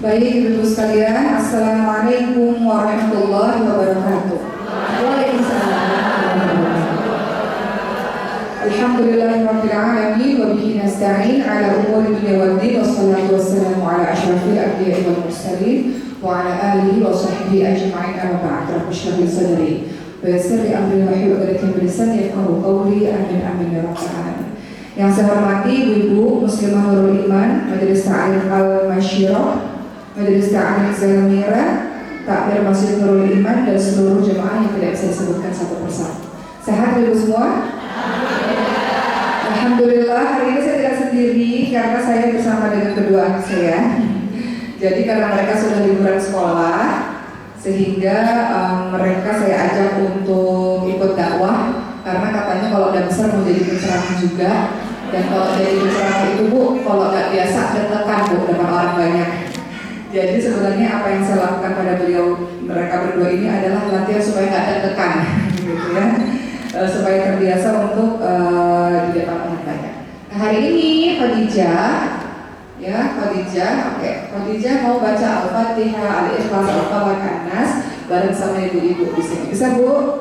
Baik Ibu sekalian, Assalamualaikum warahmatullahi wabarakatuh. Waalaikumsalam. Alhamdulillahirabbil alamin wa bihi nasta'in ala umuri dunya waddin wassalatu wassalamu ala asyrafil anbiya'i wal mursalin wa ala alihi wa sahbihi ajma'in amma ba'd. Rabbi shrah li sadri wa yassir li amri wahlul 'uqdatam min lisani yafqahu qawli. Amin amin ya rabbal alamin. Yang saya hormati Ibu Muslimah Nurul Iman, Majelis Ta'lim Al-Masyirah, Majelis Ta'lim Zalamira, Takmir Masjid Nurul Iman, dan seluruh jemaah yang tidak bisa disebutkan satu persatu. Sehat Ibu semua? Alhamdulillah, hari ini saya tidak sendiri karena saya bersama dengan kedua anak saya. Jadi karena mereka sudah liburan sekolah, sehingga mereka saya ajak untuk ikut dakwah. Karena katanya kalau udah besar mau jadi penceramah juga. Dan kalau jadi penceramah itu Bu, kalau nggak biasa deg-degan Bu depan orang banyak. Jadi sebenarnya apa yang saya lakukan pada mereka berdua ini adalah latihan supaya nggak deg-degan, gitu ya, supaya terbiasa untuk di depan orang banyak. Nah, hari ini Khadijah, Khadijah mau baca Al-Fatihah, Al-Ikhlas, Al-Falaq, An-Nas bareng sama ibu-ibu di sini. Bisa Bu?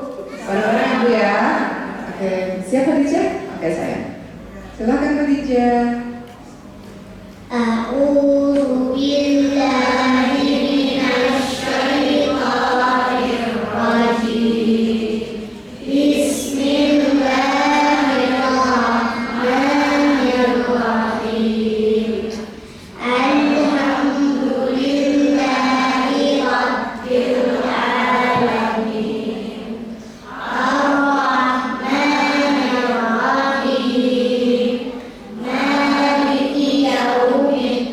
Bareng-bareng Ibu ya. Oke, siap Khadijah? Oke sayang. Silakan Khadijah. A'udzu billahi minasy syaithanir rajim. Bismillahirrahmanirrahim. Alhamdulillahi rabbil alamin. Ar-Rahmanir Rahim. Maliki yaumiddin.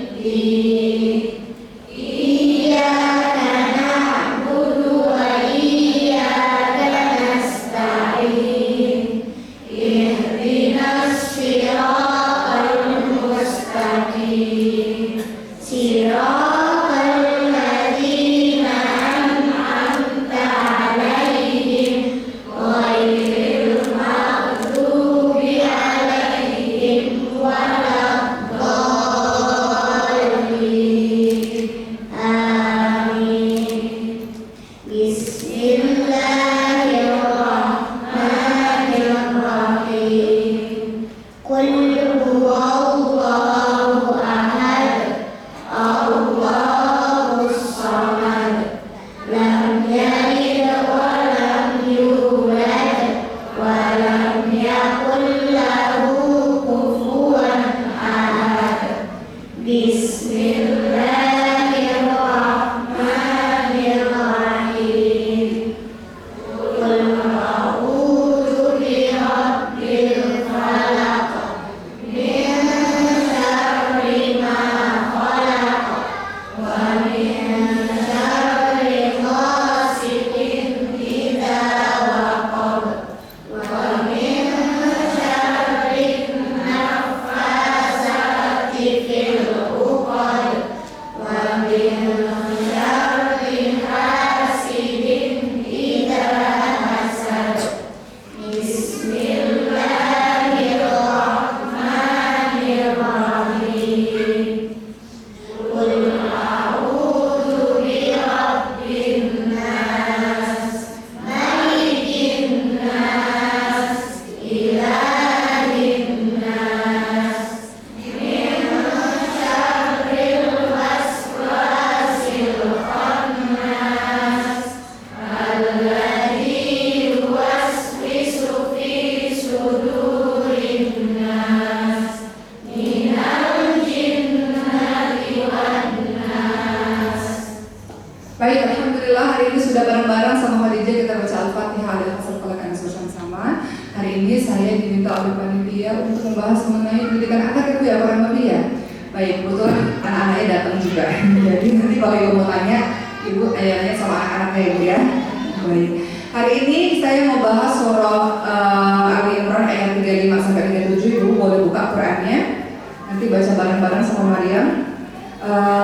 Iyyaka na'budu wa iyyaka nasta'in. Ihdinas siratal mustaqim. Siratal ladzina an'amta 'alaihim ghairil maghdubi 'alaihim waladdallin. Amin. Bismillahirrahmanirrahim. Qul huwallahu ahad, Allahus samad, lam yalid wa lam yulad wa lam yakul lahu kufuwan ahad. Bismillahirrahmanirrahim. Qul a'udzu birabbil falaq, min syarri ma khalaq, wa min syarri ghasiqin idza waqab, wa min syarri naffasati fil 'uqad, wa min syarri hasidin idza hasad. Bismillahirrahmanirrahim. Qul a'udzu birabbin nas, malikin nas, ilahin nas, min syarril waswasil khannas, alladzi yuwaswisu fi sudurin nas, minal jinnati wan nas. Baik, Alhamdulillah hari ini sudah bareng-bareng sama Khadijah kita baca Al-Fatihah dan Al-Falaq bersama-sama. Hari ini saya diminta oleh panitia untuk membahas mengenai pendidikan anak Ibu ya, kurang lebih ya. Baik, betul anak-anaknya datang juga. Jadi nanti kalau Ibu mau tanya, Ibu tanya sama anak-anaknya Ibu ya. Baik. Hari ini saya mau bahas surah Ali Imran ayat 35 sampai 37. Ibu boleh buka Qurannya. Nanti baca bareng-bareng sama Maryam.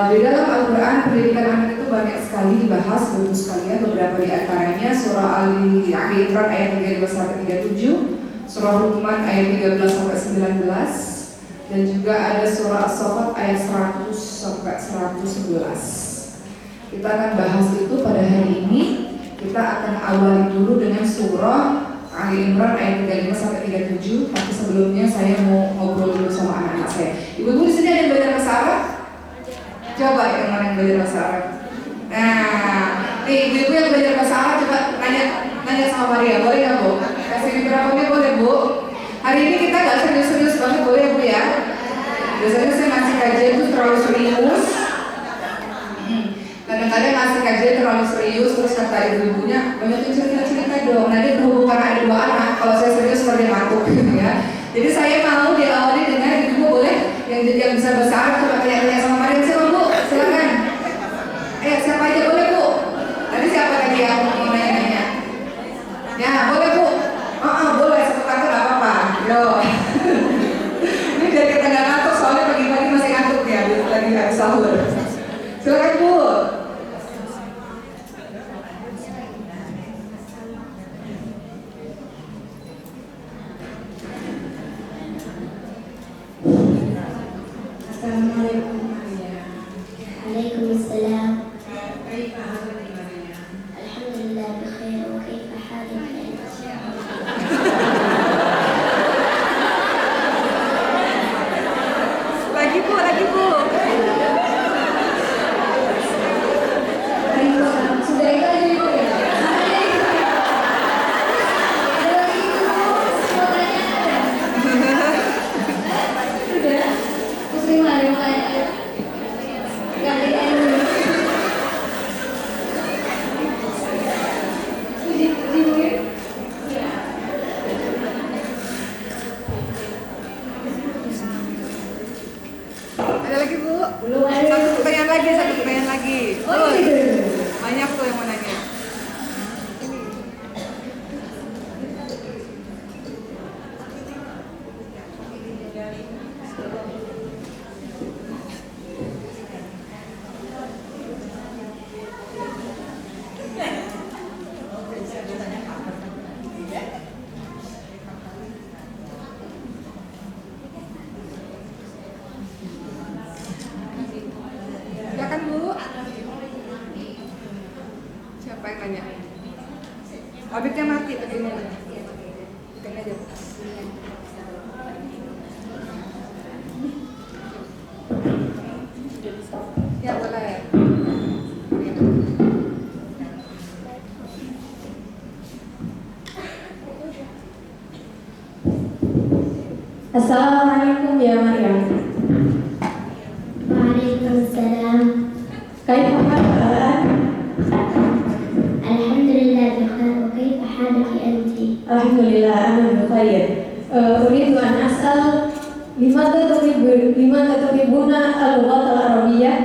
Di dalam Al-Quran pendidikan anak itu banyak sekali dibahas Ibu sekalian. Beberapa di antaranya surah Ali Imran ayat 35 sampai 37, surah Luqman ayat 13 sampai 19, dan juga ada surah As-Saffat ayat 100 sampai 111. Kita akan bahas itu pada hari ini. Kita akan awali dulu dengan surah Ali Imran ayat 35 sampai 37. Tapi sebelumnya saya mau ngobrol dulu sama anak-anak saya. Ibu-ibu di sini ada yang belajar bahasa Arab? Coba yang mana yang belajar bahasa Arab? Nah, nih ibu-ibu yang belajar bahasa Arab coba nanya sama Maria, boleh nggak Bu? Kasih mikrofonnya boleh Bu? Hari ini kita nggak serius-serius banget, boleh ya Bu ya? Biasanya saya ngasih kajian itu terlalu serius. Kadang-kadang ngasih kajian terlalu serius, terus kata ibu-ibunya banyak cerita-cerita dong. Nanti berhubung karena ada 2 anak, kalau saya serius seperti matuk ya. Jadi saya mau diawali dengan ibu boleh yang bisa bahasa Arab coba tanya-tanya sama Maria. Siapa Bu? Silakan. Siapa aja boleh Bu? Tadi siapa tadi yang mau nanya-nanya? Ya boleh Bu. Boleh, satu kata nggak apa-apa. Yo. Ini biar kita nggak ngantuk, soalnya pagi-pagi masih ngantuk ya, lagi habis sahur. Silakan Bu. Assalamualaikum Maria. Waalaikumsalam. كيف حالك Maria? Alhamdulillah bikhair wa kaifa haluk anta? Lagi Bu. Sudah itu aja Ibu ya? Sudah. Muslimah yang lain. Ada lagi Bu? Belum ada. Satu pertanyaan lagi. Oh, gitu. Banyak tuh yang mau nanya. Silakan Bu. Siapa yang nanya? Objeknya mati begini. Begini aja Bu. Ya boleh. Assalamualaikum ya Maria. Waalaikumsalam. Kaifa halak? Alhamdulillah bikhair wa kaifa haluki anti? Alhamdulillah, ana bikhair. Uridu an as'al limadha tuhibbuna al-lughat al-arabiyyah?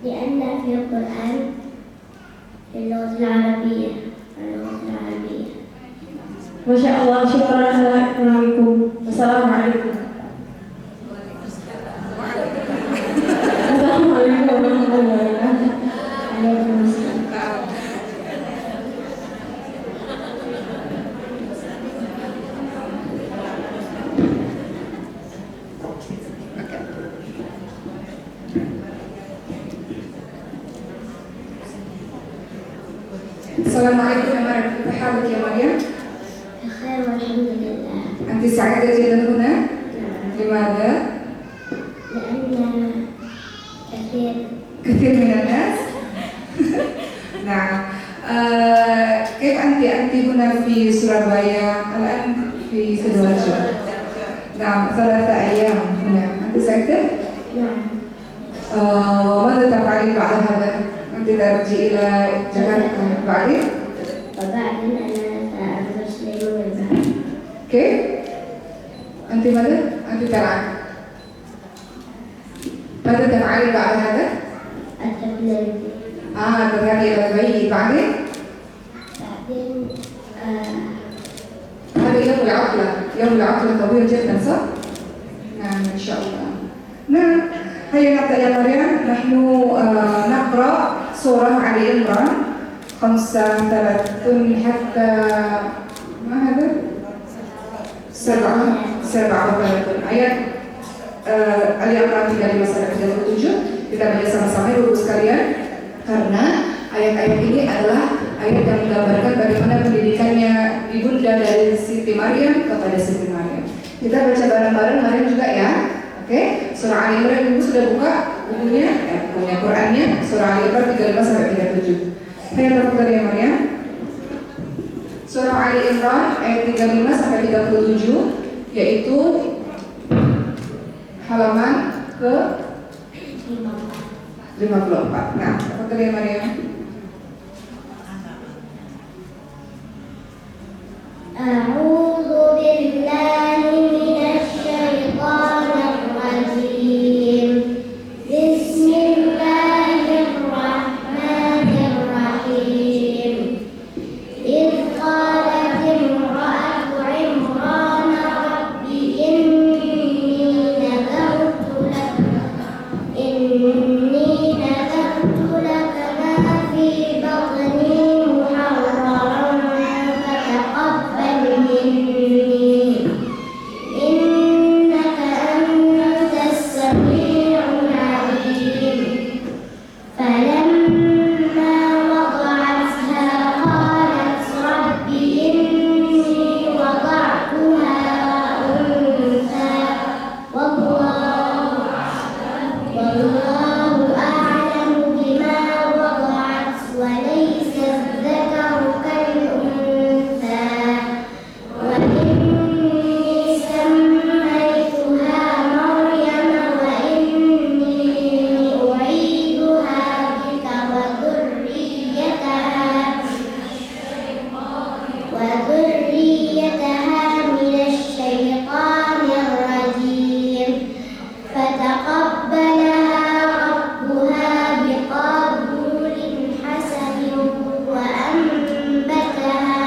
لأن في القرآن في اللغة العربية. Masya Allah, syukran ala ikramikum. Assalamualaikum. Assalamualaikum warahmatullahi wabarakatuh. Waalaikumsalam. Assalamualaikum ya Maria. Kaifa haluk ya Maria? بخير والحمد لله. أنت سعيدة جدا هنا؟ لماذا؟ لأن كثير من الناس؟ نعم. كيف أنت هنا في سورابايا الآن في سيدوارجا؟ نعم 3 أيام هنا. أنت سعيدة؟ نعم. وماذا تفعلين بعد هذا؟ أنت ترجعي إلى جاكرتا بعدين؟ وبعدين أنا سأدرس ليوم البحر. كيف؟ أنت ماذا؟ أنت تلعب. ماذا تفعلين بعد هذا؟ التبليغ. تذهبي إلى البيت بعدين؟ بعدين هذا يوم العطلة طويل جدا صح؟ نعم إن شاء الله. نعم هيا نبدأ يا مريم. نحن نقرأ سورة علي عمران خمسة ثلاثون حتى ما هذا؟ سبعة وثلاثون ayat Ali Imran 35-37. Kita baca sama-sama Ibu sekalian, karena ayat-ayat ini adalah ayat yang menggambarkan bagaimana pendidikannya ibunda dari Siti Maryam kepada Siti Maryam. Kita baca bareng-bareng Maryam juga ya. Oke, surah Ali Imran. Ibu sudah buka bukunya, punya Qurannya, surah Ali Imran 35-37. Saya terputar ya Maryam. Surah Ali Imran ayat 35-37, yaitu halaman ke 54. Nah, terputar ya Maryam. أعوذ بالله من الشيطان الرجيم بسم الله الرحمن الرحيم إذ قالت امرأة عمران رب إني نذرت لك ما في بطني محررا فتقبل مني إنك أنت السميع العليم فلما وضعتها قالت رب إني وضعتها أنثى والله أعلم بما وضعت وليس الذكر كالأنثى وإني سميتها مريم وإني أعيذها بك وذريتها من الشيطان الرجيم فتقبلها ربها بقبول حسن وأنبتها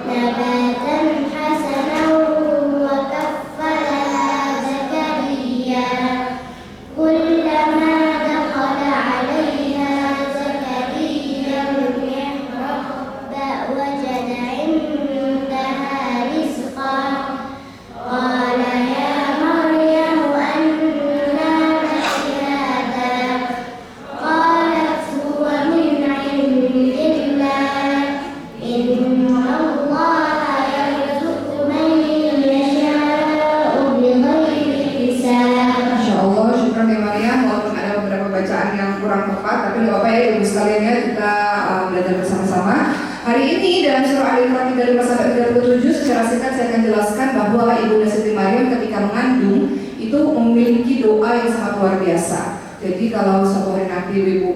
نباتا حسنا وكفلها زكريا كلما دخل عليها زكريا المحراب وجد عندها رزقا قال يا مريم أنى لك هذا قالت هو من عند الله إن الله يرزق من يشاء بغير حساب. Masya Allah, syukur ya Maryam. Walaupun ada beberapa bacaan yang kurang tepat, tapi nggak apa-apa ya Ibu sekalian ya, kita belajar bersama-sama. Hari ini dalam surah Ali Imran 35-37 secara singkat saya akan jelaskan bahwa Ibunda Siti Maryam ketika mengandung itu memiliki doa yang sangat luar biasa. Jadi kalau suatu hari nanti Ibu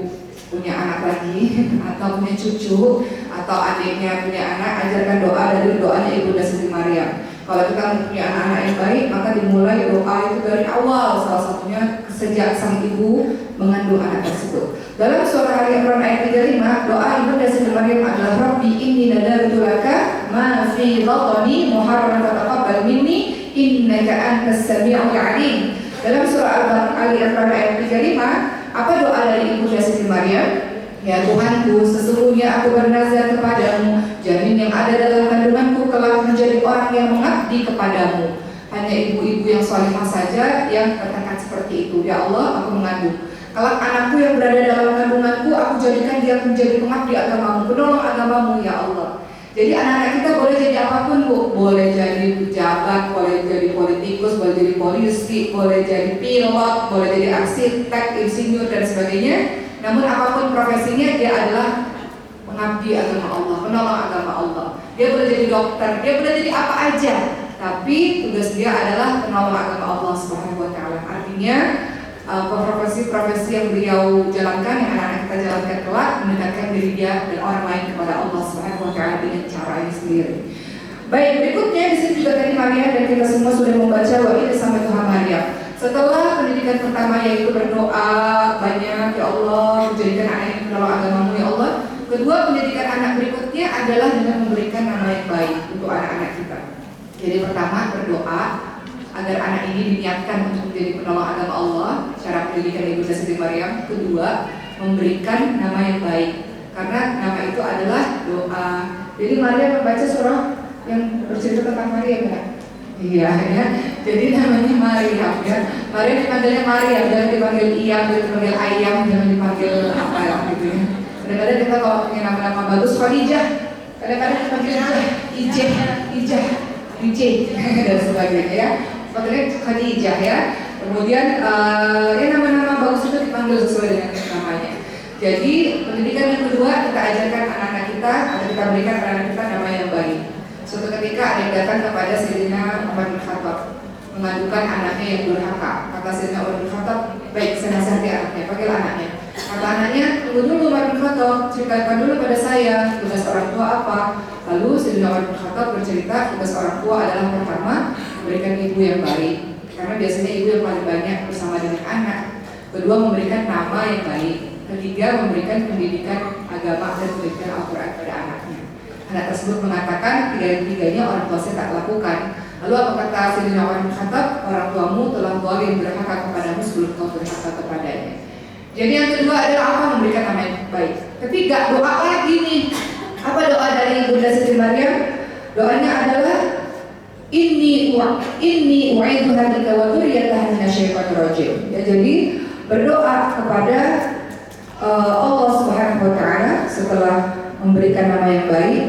punya anak lagi atau punya cucu atau adiknya punya anak, ajarkan doa dari doanya Ibunda Siti Maryam. Kalau kita punya anak-anak yang baik, maka dimulai doa itu dari awal, salah satunya sejak sang ibu mengandung anak tersebut. Dalam surah Ali Imran ayat 35, doa Ibunda Siti Maryam adalah Rabbi inni nadartu laka ma fi batni muharraran fataqabbal minni innaka antas sami'ul 'alim. Dalam surah Ali Imran ayat 35, apa doa dari Ibunda Siti Maryam? Ya Tuhanku, sesungguhnya aku bernazar kepadamu, janin yang ada dalam kandunganku kelak menjadi orang yang mengabdi kepadamu. Hanya ibu-ibu yang salihah saja yang katakan seperti itu. Ya Allah, aku mengandung. Kelak anakku yang berada dalam kandunganku, aku jadikan dia menjadi pengabdi agamamu, penolong agamamu, ya Allah. Jadi anak-anak kita boleh jadi apapun Bu, boleh jadi pejabat, boleh jadi politikus, boleh jadi polisi, boleh jadi pilot, boleh jadi arsitek, insinyur dan sebagainya. Namun apapun profesinya, dia adalah pengabdi agama Allah, penolong agama Allah. Dia boleh jadi dokter, dia boleh jadi apa aja, tapi tugas dia adalah penolong agama Allah Subhanahu wa taala. Artinya profesi-profesi yang beliau jalankan, yang anak-anak kita jalankan kelak, mendekatkan diri dia dan orang lain kepada Allah Subhanahu wa taala dengan caranya sendiri. Baik, berikutnya di sini juga tadi Maria dan kita semua sudah membaca wa idza sampai Tuhan Maria. Setelah pendidikan pertama yaitu berdoa banyak, ya Allah, menjadikan anak yang penolong agamamu, ya Allah. Kedua, pendidikan anak berikutnya adalah dengan memberikan nama yang baik untuk anak-anak kita. Jadi pertama berdoa agar anak ini diniatkan untuk menjadi penolong agama Allah, cara pendidikan Ibunda Siti Maryam. Kedua, memberikan nama yang baik, karena nama itu adalah doa. Jadi Maria membaca surah yang bercerita tentang Maria, kan? Iya ya. Jadi namanya Maria ya. Maria dipanggilnya Maria, jangan dipanggil Iyam, jangan dipanggil Ayam, jangan dipanggil apa ya gitu ya. Kadang-kadang kita kalau punya nama-nama bagus, Khadijah, kadang-kadang dipanggil Ijah, dan sebagainya ya. Panggilnya Khadijah ya. Kemudian ya nama-nama bagus itu dipanggil sesuai dengan namanya. Jadi pendidikan yang kedua, kita ajarkan anak-anak kita atau kita berikan anak-anak kita nama yang baik. Suatu ketika ada yang datang kepada Sayyidina Umar bin Khattab mengadukan anaknya yang durhaka. Kata Sayyidina Umar bin Khattab, baik, saya nasihati anaknya, panggil anaknya. Kata anaknya, tunggu dulu Umar bin Khattab, ceritakan dulu pada saya tugas orang tua apa. Lalu Sayyidina Umar bin Khattab bercerita tugas orang tua adalah pertama, memberikan ibu yang baik, karena biasanya ibu yang paling banyak bersama dengan anak. Kedua, memberikan nama yang baik. Ketiga, memberikan pendidikan agama dan pendidikan Al-Quran pada anaknya. Anak tersebut mengatakan tiga-tiganya orang tua saya tak lakukan. Lalu apa kata Sayyidina Umar bin Khattab? Orang tuamu telah zalim berhaka kepadamu sebelum kau berhaka kepadanya. Jadi yang kedua adalah apa? Memberikan nama yang baik. Ketiga, doa lagi nih. Apa doa dari Bunda Siti Maryam? Doanya adalah Inni u'idzuha bika wa dzurriyyataha minasyaitonir rajim. Ya, jadi berdoa kepada Allah Subhanahu wa taala setelah memberikan nama yang baik,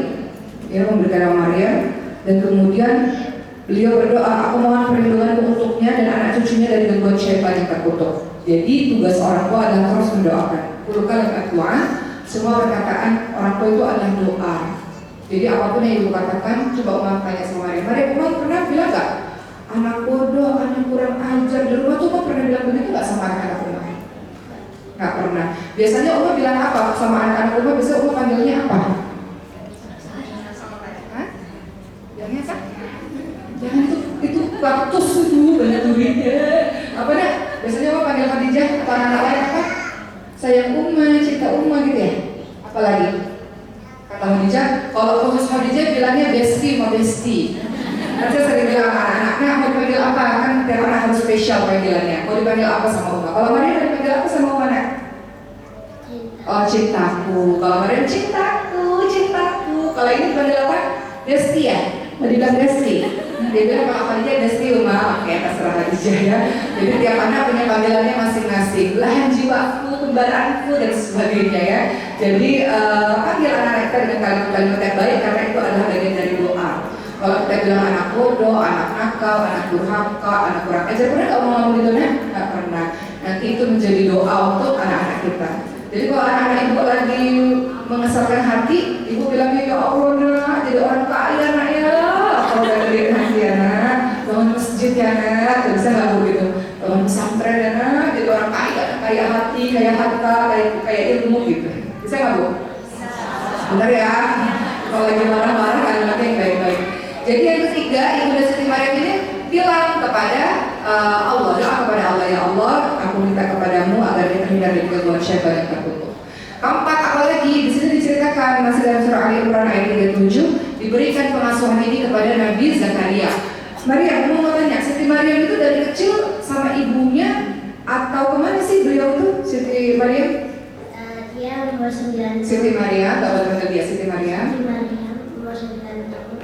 ya, memberikan nama Maryam, dan kemudian beliau berdoa, aku mohon perlindungan untuknya dan anak cucunya dari gangguan syaitan yang terkutuk. Jadi tugas orang tua adalah terus mendoakan. Kulukal doa, semua perkataan orang tua itu adalah doa. Jadi apapun yang ibu katakan, coba Umar tanya sama Maryam, Umar pernah bilang gak? Anak bodoh, anak kurang ajar. Di rumah tuh Umar pernah bilang begitu gak sama anak-anak Umar? Gak pernah. Biasanya Umar bilang apa sama anak-anak Umar? Biasanya Umar panggilnya apa? Hah? Bilangnya apa? Jangan itu kaktus itu banyak duitnya. Apa dah? Biasanya Umar panggil Khadijah atau anak lain apa? Sayang Umar, cinta Umar gitu ya? Apalagi? Kata Khadijah, kalau khusus Khadijah bilangnya besti sama besti. Nanti saya sering bilang sama anak-anaknya, mau dipanggil apa? Kan tiap anak harus spesial panggilannya. Mau dipanggil apa sama Umar? Kalau Maria dipanggil apa sama Umar? Oh, cintaku. Kalau Maria cintaku. Kalau ini dipanggil apa? Desti ya? Mau dibilang Desti. Dia bilang kalau Khadijah Desti Umar. Oke, terserah Khadijah ya. Jadi tiap anak punya panggilannya masing-masing. Belahan jiwaku, kembaranku, dan sebagainya ya. Jadi panggil anak-anak kita dengan kalimat-kalimat yang baik, karena itu adalah bagian dari doa. Kalau kita bilang anak bodoh, anak nakal, anak durhaka, anak kurang ajar, pernah nggak ngomong gitu? Nggak pernah. Nanti itu menjadi doa untuk anak-anak kita. Jadi kalau anak-anak ibu lagi mengesalkan hati, ibu bilangnya, ya Allah nak, jadi orang kaya nak ya. Kalau udah gede hati ya nak, bangun masjid ya nak, gak bisa nggak bu gitu. Bangun pesantren ya nak, jadi orang kaya hati, kaya harta, kaya ilmu gitu. Bisa nggak bu? Benar ya. Kalau lagi marah-marah kalimatnya yang baik-baik. Jadi yang ketiga, Ibunda Siti Maryam ini bilang kepada Allah, doa kepada Allah, ya Allah, aku minta kepadamu agar kita terhindar dari gangguan syaitan yang terkutuk. Keempat, apalagi di sini diceritakan masih dalam surah Ali Imran ayat 37, diberikan pengasuhan ini kepada Nabi Zakaria. Maryam, mau tanya, Siti Maryam itu dari kecil sama ibunya atau kemana sih beliau itu, Siti Maryam? Dia umur 9 tahun. Siti Maryam, tak boleh dia Siti Maryam. Umur 9 tahun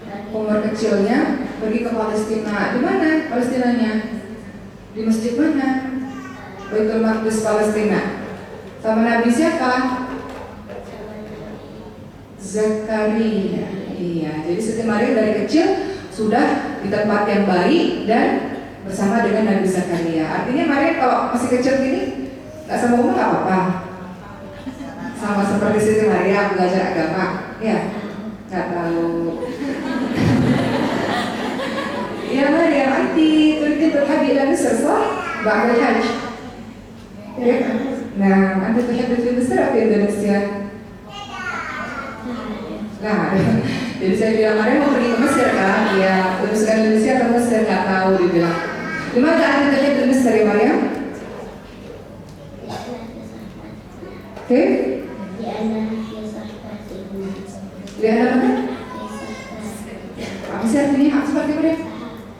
dan Umur kecilnya pergi ke Palestina. Di mana Palestinanya? Di masjid mana? Baitul Maqdis Palestina. Sama Nabi siapa? Zakaria. Iya, jadi Siti Maryam dari kecil sudah di tempat yang baik dan bersama dengan Nabi Zakaria. Artinya Maryam kalau masih kecil gini nggak sama Umar nggak apa-apa. Sama seperti Siti Maryam belajar agama, ya? Nggak tahu. Ya Maryam, anti turid berhaji ila Misr, sah? Ba'da al-hajj. Ya. Nah, anti tuhibbu fi Misr atau Indonesia? Nah, jadi saya bilang Maryam mau pergi ke Mesir kan? Iya, terus ke Indonesia atau Mesir nggak tahu dibilang. Di mana anti tuhibbu Misr ya Maryam? Oke? Lihat apa kan? Apa sih artinya? Apa seperti Maryam?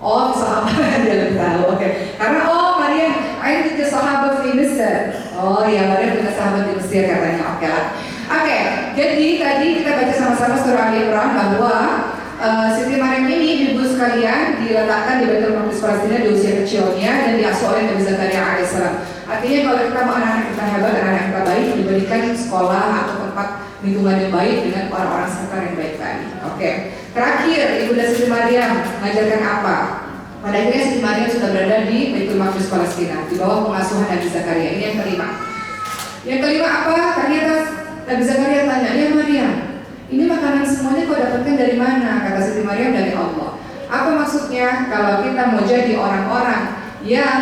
Oh, sahabat dia lebih tahu. Oke. Karena Maryam, ain itu sahabat di Mesir. Oh iya, Maryam punya sahabat di Mesir katanya. Oke lah. Oke, jadi tadi kita baca sama-sama surah Ali Imran bahwa Siti Maryam ini, ibu sekalian, diletakkan di Baitul Maqdis Palestina di usia kecilnya dan diasuh oleh Nabi Zakaria alaihissalam. Artinya kalau kita mau anak-anak kita hebat, anak-anak kita baik, diberikan sekolah atau tempat lingkungan yang baik dengan orang-orang sekitar yang baik tadi. Oke. Terakhir, Ibunda Siti Maryam mengajarkan apa? Pada akhirnya Siti Maryam sudah berada di Baitul Maqdis Palestina di bawah pengasuhan Nabi Zakaria. Ini yang kelima. Yang kelima apa? Ternyata Nabi Zakaria tanya, ya Maryam, ini makanan semuanya kau dapatkan dari mana? Kata Siti Maryam, dari Allah. Apa maksudnya? Kalau kita mau jadi orang-orang yang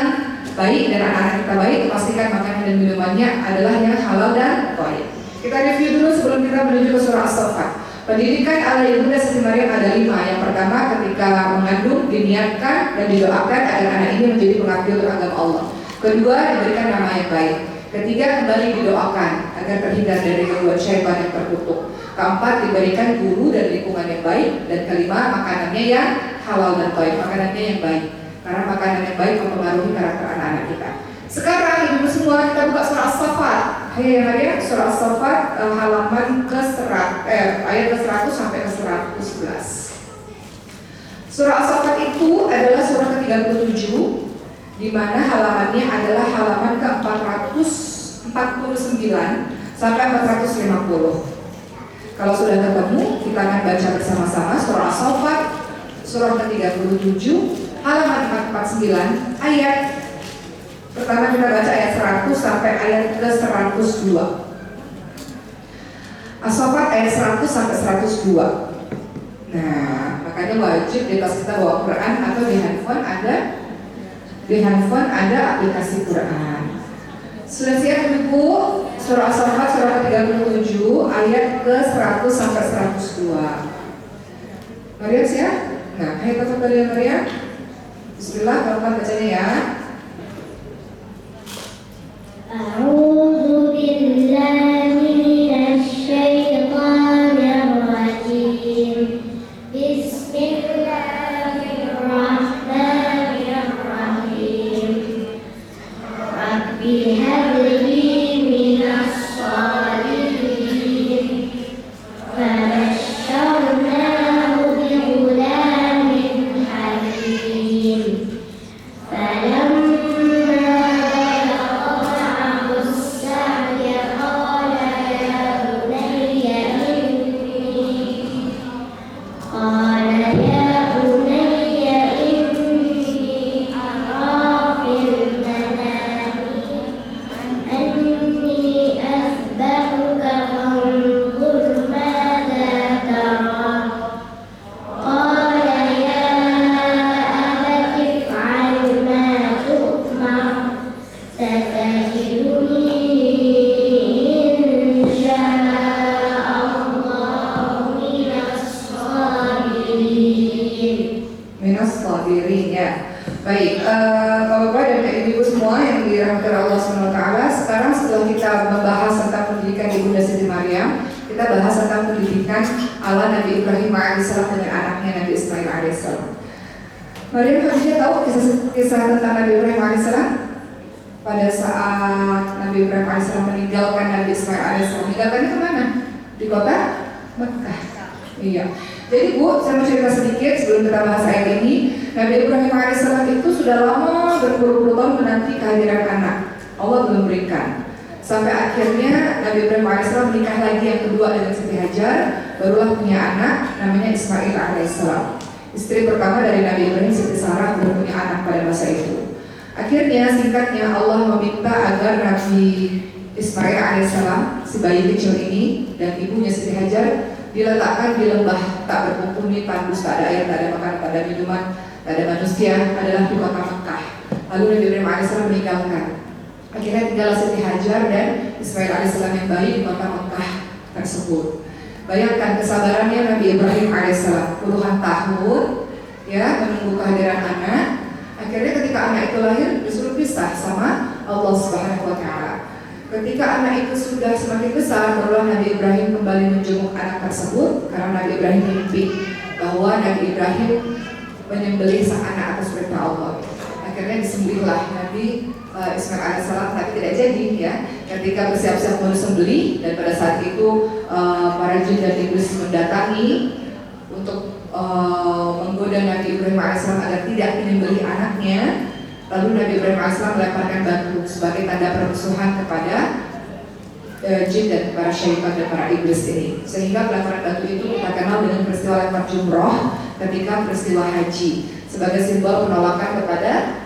baik dan anak-anak kita baik, pastikan makanan dan minumannya adalah yang halal dan baik. Kita review dulu sebelum kita menuju ke surah As-Saffat. Pendidikan ala Ibunda Siti Maryam ada 5. Yang pertama, ketika mengandung diniatkan dan didoakan agar anak ini menjadi pengabdi untuk agama Allah. Kedua, diberikan nama yang baik. Ketiga, kembali didoakan agar terhindar dari gangguan syaitan yang terkutuk. Keempat, diberikan guru dan lingkungan yang baik. Dan kelima, makanannya yang halal dan baik, makanannya yang baik. Karena makanan yang baik mempengaruhi karakter anak-anak kita. Sekarang ibu semua kita buka surah As-Saffat. Hai surah As-Saffat halaman ayat ke-100 sampai ke-111. Surah As-Saffat itu adalah surah ke-37 di mana halamannya adalah halaman ke-449 sampai 450. Kalau sudah ketemu, kita akan baca bersama-sama surah As-Saffat surah ke-37 halaman 449 ayat pertama. Kita baca ayat 100 sampai ayat ke-102. As-Saffat ayat 100 sampai 102. Nah, makanya wajib di tas kita bawa Quran atau di handphone ada aplikasi Quran. Sudah siap Ibu? Surah As-Saffat surah ke-37 ayat ke-100 sampai 102. Maryam siap? Nah, ayo tetap dari Maryam. Bismillah, pelan-pelan bacanya ya. A'udzu billahi minasy syaithanir rajim. Bismillahirrahmanirrahim. Rabbi habli minas shalihin. Fabasyarnahu bighulamin halim. Baik, Bapak-Bapak dan Ibu semua yang dirahmati Allah SWT. Sekarang setelah kita membahas tentang pendidikan Ibunda Siti Maryam, kita bahas tentang pendidikan ala Nabi Ibrahim alaihissalam dengan anaknya Nabi Ismail alaihissalam. Maryam harusnya tahu kisah tentang Nabi Ibrahim alaihissalam. Pada saat Nabi Ibrahim alaihissalam meninggalkan Nabi Ismail alaihissalam, meninggalkannya kemana? Di kota Mekah. Iya. Jadi Bu, saya mau cerita sedikit sebelum kita bahas ayat ini. Nabi Ibrahim alaihissalam itu sudah lama berpuluh-puluh tahun menanti kehadiran anak. Allah belum berikan. Sampai akhirnya Nabi Ibrahim alaihissalam menikah lagi yang kedua dengan Siti Hajar, barulah punya anak namanya Ismail alaihissalam. Istri pertama dari Nabi Ibrahim, Siti Sarah, belum punya anak pada masa itu. Akhirnya singkatnya Allah meminta agar Nabi Ismail alaihissalam, si bayi kecil ini dan ibunya Siti Hajar diletakkan di lembah tak berpenghuni, tandus, tak ada air, tak ada makanan, tak ada minuman, tak ada manusia, adalah di kota Mekah. Lalu Nabi Ibrahim alaihissalam meninggalkan. Akhirnya tinggallah Siti Hajar dan Ismail alaihissalam yang bayi di kota Mekah tersebut. Bayangkan kesabarannya Nabi Ibrahim alaihissalam puluhan tahun ya menunggu kehadiran anak. Akhirnya ketika anak itu lahir disuruh pisah sama Allah Subhanahu wa Ta'ala. Ketika anak itu sudah semakin besar, barulah Nabi Ibrahim kembali menjenguk anak tersebut karena Nabi Ibrahim mimpi bahwa Nabi Ibrahim menyembelih sang anak atas perintah Allah. Akhirnya disembelihlah Nabi Ismail alaihissalam, tapi tidak jadi ya. Ketika bersiap-siap mau disembelih dan pada saat itu para jin dan iblis mendatangi untuk menggoda Nabi Ibrahim alaihissalam agar tidak menyembelih anaknya, lalu Nabi Ibrahim alaihissalam melemparkan batu sebagai tanda permusuhan kepada jin dan para syaitan dan para iblis ini, sehingga pelemparan batu itu kita kenal dengan peristiwa lempar jumroh ketika peristiwa haji sebagai simbol penolakan kepada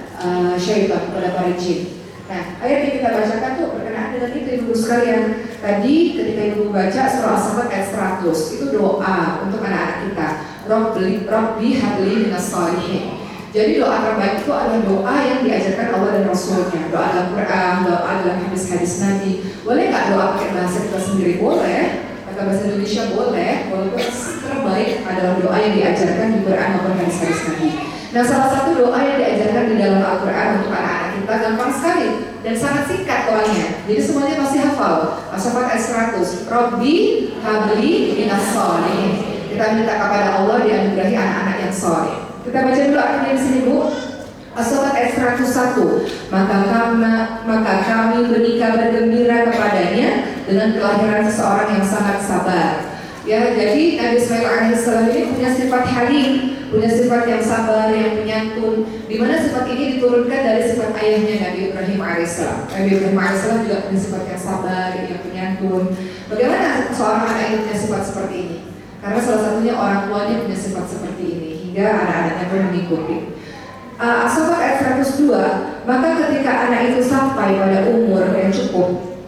syaitan, kepada para jin. Nah, ayat yang kita bacakan tuh berkenaan dengan itu ibu sekalian. Tadi ketika ibu baca surah As-Saffat ayat 100, itu doa untuk anak-anak kita. Rabbi habli minas shalihin. Jadi doa terbaik itu adalah doa yang diajarkan Allah dan Rasulnya. Doa dalam Quran, doa dalam hadis-hadis Nabi. Boleh nggak doa pakai bahasa kita sendiri? Boleh. Pakai bahasa Indonesia boleh. Walaupun terbaik adalah doa yang diajarkan di Quran maupun hadis-hadis Nabi. Nah, salah satu doa yang diajarkan di dalam Al-Quran untuk anak-anak kita gampang sekali dan sangat singkat doanya. Jadi semuanya pasti hafal. As-Saffat ayat 100. Rabbi habli minas shalihin. Kita minta kepada Allah dianugerahi anak-anak yang saleh. Kita baca dulu artinya di sini, Bu. As-Saffat ayat 101. Maka kami bernikah bergembira kepadanya dengan kelahiran seseorang yang sangat sabar. Ya, jadi Nabi Ismail alaihissalam ini punya sifat halim, punya sifat yang sabar, yang penyantun. Di mana sifat ini diturunkan dari sifat ayahnya Nabi Ibrahim alaihissalam. Nabi Ibrahim alaihissalam juga punya sifat yang sabar, yang penyantun. Bagaimana seorang anak itu punya sifat seperti ini? Karena salah satunya orang tuanya punya sifat seperti ini, hingga anak-anaknya pun mengikuti. As-Saffat ayat 102. Maka ketika anak itu sampai pada umur yang cukup,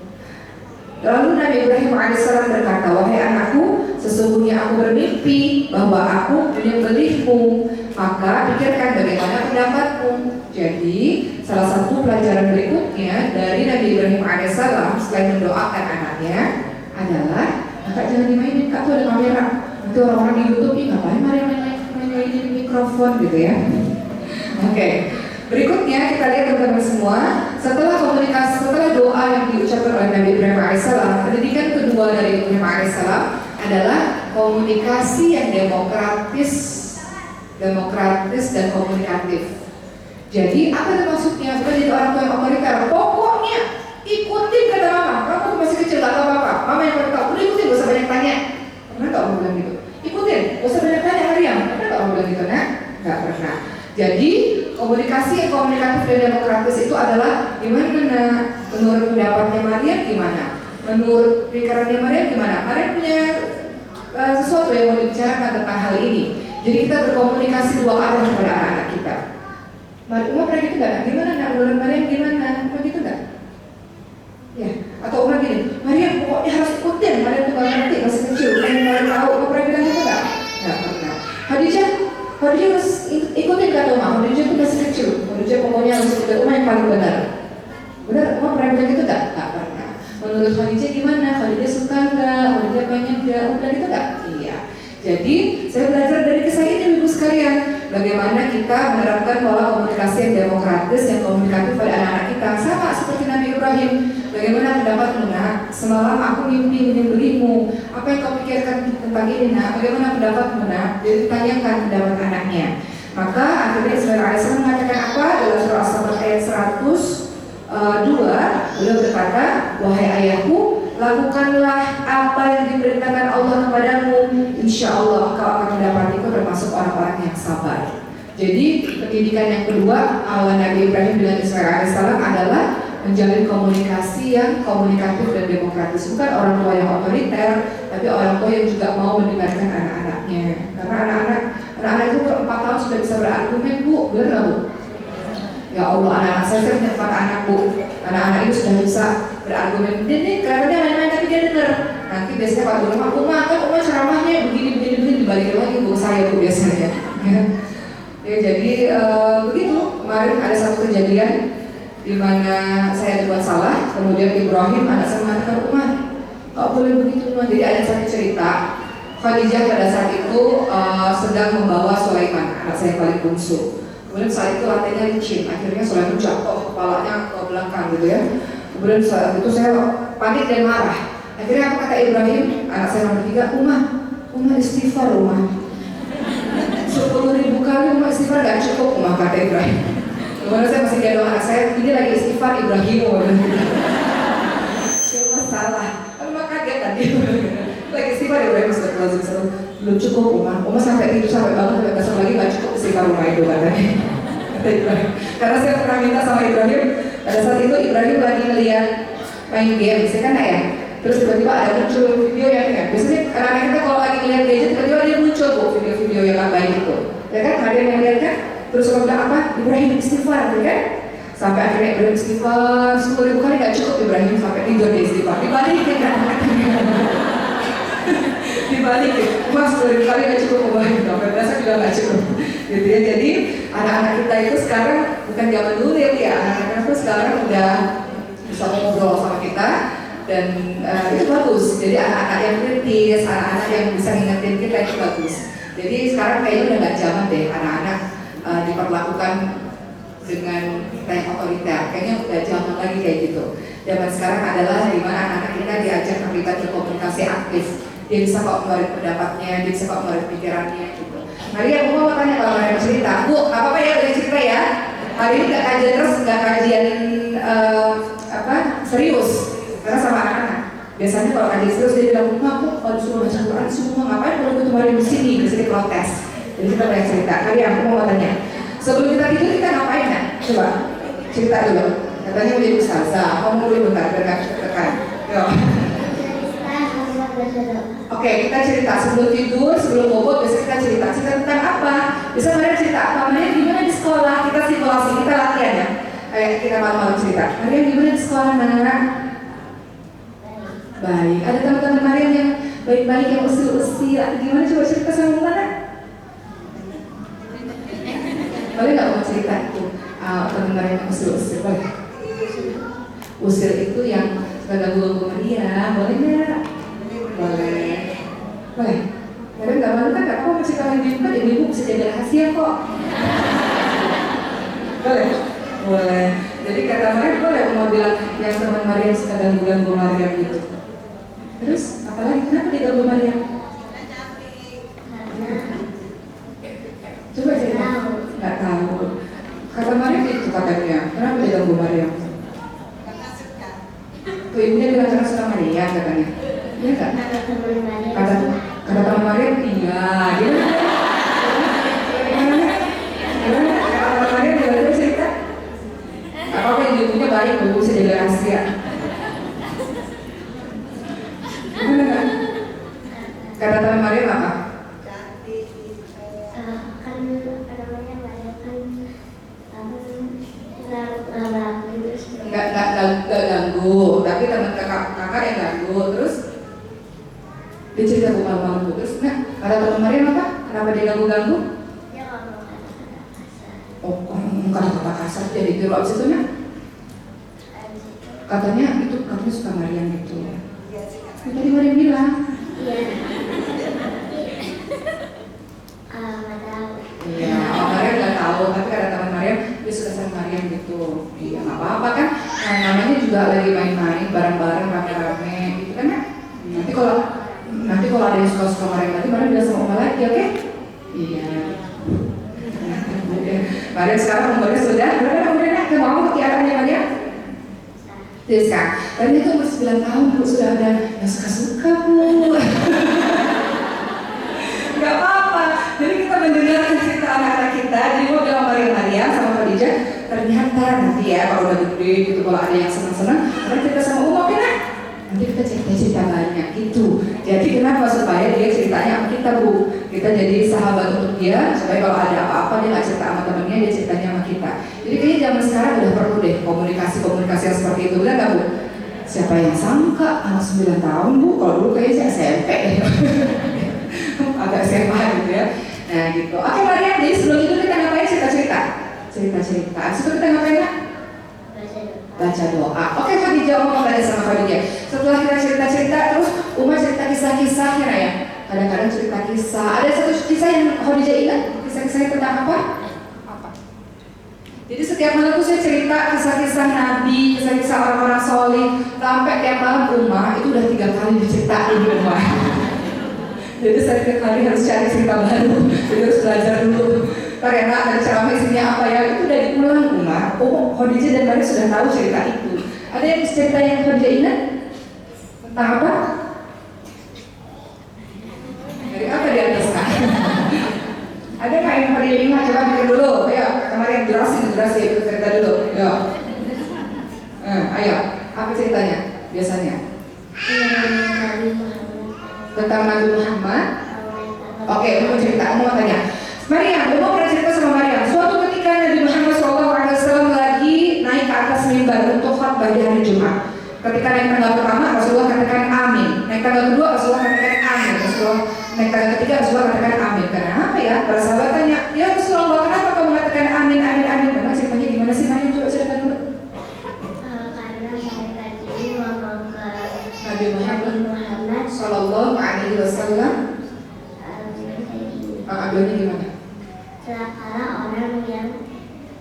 lalu Nabi Ibrahim alaihissalam berkata, wahai anakku, sesungguhnya aku bermimpi bahwa aku menyembelihmu, maka pikirkan bagaimana pendapatmu. Jadi salah satu pelajaran berikutnya dari Nabi Ibrahim alaihissalam selain mendoakan anaknya adalah, kakak jangan dimainin, kak tuh ada kamera. Nanti orang-orang di YouTube, ih ngapain mainin mikrofon gitu ya. Oke. Berikutnya kita lihat teman-teman semua, setelah doa yang diucapkan oleh Nabi Ibrahim alaihissalam, pendidikan kedua dari Ibrahim alaihissalam adalah komunikasi yang demokratis dan komunikatif. Jadi apa itu maksudnya? Bukan jadi orang tua yang otoriter. Pokoknya ikutin kata mama. Kamu masih kecil gak tahu apa-apa. Mama yang perlu tahu. Udah ikutin, gak usah banyak tanya. Pernah gak orang bilang gitu? Ikutin, gak usah banyak tanya Maryam. Pernah gak orang bilang gitu? Nah, gak pernah. Jadi komunikasi yang komunikatif dan demokratis itu adalah gimana? Menurut pendapatnya Maryam gimana? Menurut pikirannya Maryam gimana? Maryam punya sesuatu yang mau dibicarakan tentang hal ini. Jadi kita berkomunikasi dua arah kepada anak-anak kita. Umar pernah gitu nggak? Gimana nak? Menurut Maryam gimana? Pernah gitu nggak? Ya. Atau Umar gini, Maryam pokoknya harus ikutin. Maryam tuh nggak ngerti, masih kecil. Maryam tahu. Umar pernah bilang gitu nggak? Nggak pernah. Khadijah harus ikutin kata Umar. Khadijah tuh masih kecil. Khadijah pokoknya harus ikutin Umar yang paling benar. Benar? Umar pernah bilang gitu nggak? Nggak pernah. Menurut Khadijah gimana? Khadijah suka nggak? Khadijah pengen nggak? Udah gitu nggak? Iya. Jadi saya belajar dari kisah ini ibu sekalian, bagaimana kita menerapkan pola komunikasi yang demokratis, yang komunikatif pada anak-anak kita, sama seperti Nabi Ibrahim. Bagaimana pendapatmu nak? Semalam aku mimpi menyembelihmu. Apa yang kau pikirkan tentang ini nak? Bagaimana pendapatmu nak? Jadi ditanyakan pendapat anaknya. Maka akhirnya Ismail alaihissalam mengatakan apa? Dalam surah As-Saffat ayat 102, beliau berkata, wahai ayahku, lakukanlah apa yang diperintahkan Allah kepadamu. Insya Allah engkau akan mendapatiku termasuk orang-orang yang sabar. Jadi pendidikan yang kedua Nabi Ibrahim dengan Ismail alaihissalam adalah menjalin komunikasi yang komunikatif dan demokratis. Bukan orang tua yang otoriter, tapi orang tua yang juga mau mendengarkan anak-anaknya. Karena anak-anak itu 4 tahun sudah bisa berargumen, Bu. Benar nggak, Bu? Ya Allah, anak-anak saya punya 4 anak, Bu. Anak-anak itu sudah bisa berargumen. Dia kelihatannya main-main tapi dia dengar. Nanti biasanya kalau di rumah, Uma ceramahnya begini dibalikin lagi Bu saya Bu biasanya. Ya, jadi begitu. Kemarin ada satu kejadian di mana saya dibuat salah, kemudian Ibrahim anak saya mengatakan Uma, nggak boleh begitu Uma. Jadi ada satu cerita. Khadijah pada saat itu sedang membawa Sulaiman, anak saya yang paling bungsu. Kemudian saat itu lantainya licin, akhirnya Sulaiman jatuh kepalanya ke belakang gitu ya. Kemudian saat itu saya panik dan marah. Akhirnya apa kata Ibrahim, anak saya nomor 3, Uma istighfar Uma. 10.000 kali Uma istighfar gak cukup Uma, kata Ibrahim. Kemarin saya masih gendong anak saya, ini lagi istighfar Ibrahim. Cuma salah, kan kaget tadi. Lagi istighfar Ibrahim sudah seru. Belum cukup Oma sampai tidur sampai bangun sampai besok lagi nggak cukup istighfar rumah itu katanya. Kata Ibrahim. Karena saya pernah minta sama Ibrahim, pada saat itu Ibrahim lagi ngeliat main game, saya kan ya. Terus tiba-tiba ada muncul video yang ya. Biasanya anak-anak kita kalau lagi ngeliat gadget tiba-tiba dia muncul video-video yang nggak baik itu. Ya kan, ada yang lihat kan? Terus kalau bilang apa? Ibrahim istighfar, ya kan? Sampai akhirnya Ibrahim istighfar 10.000 kali nggak cukup, Ibrahim sampai tidur di istighfar. Dibalikin kan? Dibalikin, Mas 10.000 kali nggak cukup, sampai besok juga nggak cukup. Gitu ya. Jadi anak-anak kita itu sekarang bukan zaman dulu ya, anak-anak itu sekarang udah bisa ngobrol sama kita dan itu bagus. Jadi anak-anak yang kritis, anak-anak yang bisa ngingetin kita itu bagus. Jadi sekarang kayaknya udah nggak zaman deh anak-anak diperlakukan dengan kayak otoriter. Kayaknya udah zaman lagi kayak gitu. Zaman sekarang adalah di mana anak-anak kita diajak terlibat di komunikasi aktif. Dia bisa kok ngeluarin pendapatnya, dia bisa kok ngeluarin pikirannya gitu. Hari aku mau tanya kalau mereka cerita, Bu, nggak apa-apa ya boleh cerita ya. Hari ini nggak kajian terus, nggak kajian serius, karena sama anak-anak. Biasanya kalau kajian serius dia bilang, aku kalau disuruh baca Quran semua ngapain kalau gue kemarin di sini protes. Jadi kita banyak cerita. Hari aku mau tanya, sebelum kita tidur kita ngapain ya? Coba cerita dulu. Katanya mau jadi ustazah, kamu dulu bentar, tekan. Oke, kita cerita sebelum tidur, sebelum bobo, biasanya kita cerita tentang apa? Bisa Maria cerita apa? Maria gimana di sekolah? Kita simulasi, kita latihan ya. Kayak kita malam-malam cerita. Maria gimana di sekolah, nak? Baik. Ada teman-teman Maria yang baik-baik, yang usil-usil. Gimana coba cerita sama mana? Boleh nggak mau cerita itu? Teman Maria yang usil-usil, boleh? Usil itu yang ganggu-ganggu Maria, boleh nggak? Boleh. Boleh nggak malu kan? Nggak apa-apa cerita sama ibu kan, ibu bisa jaga rahasia kok. Boleh. Jadi kata Maria boleh mau bilang yang teman Maria suka ganggu Maria gitu. Terus apalagi kenapa dia ganggu Maria? Coba cerita. Nggak tahu. Kata Maria itu katanya. Kenapa dia ganggu Maria? Tuh ibunya bilang karena suka Maria katanya. Iya nggak? Kata teman Maria iya. Kata teman Maria dia cerita. Apa yang ibunya baik, ibu bisa jaga rahasia. Gimana kan? Kata teman Maria apa? Nggak ganggu, tapi teman kakak yang ganggu. Terus dia cerita bu malam-malam terus. Nah, kata teman Maria apa? Kenapa dia ganggu? Dia nggak mau kata-kata kasar. Oh, kata-kata kasar jadi tiru abis itu nak? Katanya itu katanya suka Maria gitu. Tadi Maria bilang. Iya. Nggak tahu. Iya, Maria nggak tahu, tapi kata teman Maria dia suka sama Maria gitu. Iya, nggak apa-apa kan? Nah, namanya juga lagi main-main bareng-bareng rame-rame gitu kan ya? Nanti kalau ada yang suka Maria nanti Maria bilang sama Oma lagi, oke? Iya. Maria sekarang umurnya sudah berapa umurnya? Mau kekiatannya Maria? Tiska. Dan itu umur 9 tahun bu, sudah ada yang suka-suka bu. Gak apa-apa. Jadi kita mendengarkan cerita anak-anak kita. Jadi mau bilang Maria sama Khadijah. Ternyata nanti ya kalau udah gede gitu, kalau ada yang senang-senang, nanti kita sama Uma kan? Nanti kita cerita banyak gitu. Jadi kenapa? Supaya dia ceritanya sama kita bu. Kita jadi sahabat untuk dia. Supaya kalau ada apa-apa dia nggak cerita sama temennya, dia ceritanya sama kita. Jadi kayaknya zaman sekarang udah perlu deh komunikasi yang seperti itu. Benar nggak bu? Siapa yang sangka anak 9 tahun bu? Kalau dulu kayaknya SMP deh. Agak SMA gitu ya. Nah gitu. Oke Maria, jadi sebelum itu kita ngapain cerita-cerita. Abis itu kita ngapain nak? Baca doa. Oke Khadijah, ngomong tadi sama Khadijah. Setelah kita cerita-cerita, terus Uma cerita kisah-kisahnya ya. Kadang-kadang cerita kisah. Ada satu kisah yang Khadijah ingat. Kisah-kisahnya tentang apa? Jadi setiap malam tuh saya cerita kisah-kisah Nabi, kisah-kisah orang-orang soleh. Sampai tiap malam Uma itu udah 3 kali diceritain di rumah. Jadi setiap kali harus cari cerita baru. Jadi harus belajar dulu. Karena ada ceramah isinya apa ya, itu udah diulang Uma. Oh, Khadijah dan Maryam sudah tahu cerita itu. Ada yang cerita yang Khadijah ingat? Tentang apa? Dari apa di atas kak? Ada nggak yang Khadijah ingat? Coba pikir dulu. Ayo, kemarin jelasin itu cerita dulu. Ayo. Ayo, apa ceritanya biasanya? Nabi Muhammad. Tentang Nabi Muhammad. Oke, mau cerita, mau tanya. Maryam, mau pernah cerita sama Maryam. Suatu ketika Nabi Muhammad SAW lagi naik ke atas mimbar untuk khutbah di hari Jumat. Ketika naik tanggal pertama, Rasulullah katakan amin. Naik tanggal kedua, Rasulullah katakan amin. Rasulullah naik tanggal ketiga, Rasulullah katakan amin. Kenapa ya? Para sahabat tanya, ya Rasulullah, kenapa kamu mengatakan amin, amin, amin? Memang ceritanya gimana sih? Maryam, coba cerita dulu. Karena saya tadi ngomong ke Nabi Muhammad Muhammad Sallallahu Alaihi Wasallam. Abdulnya gimana? celakalah orang yang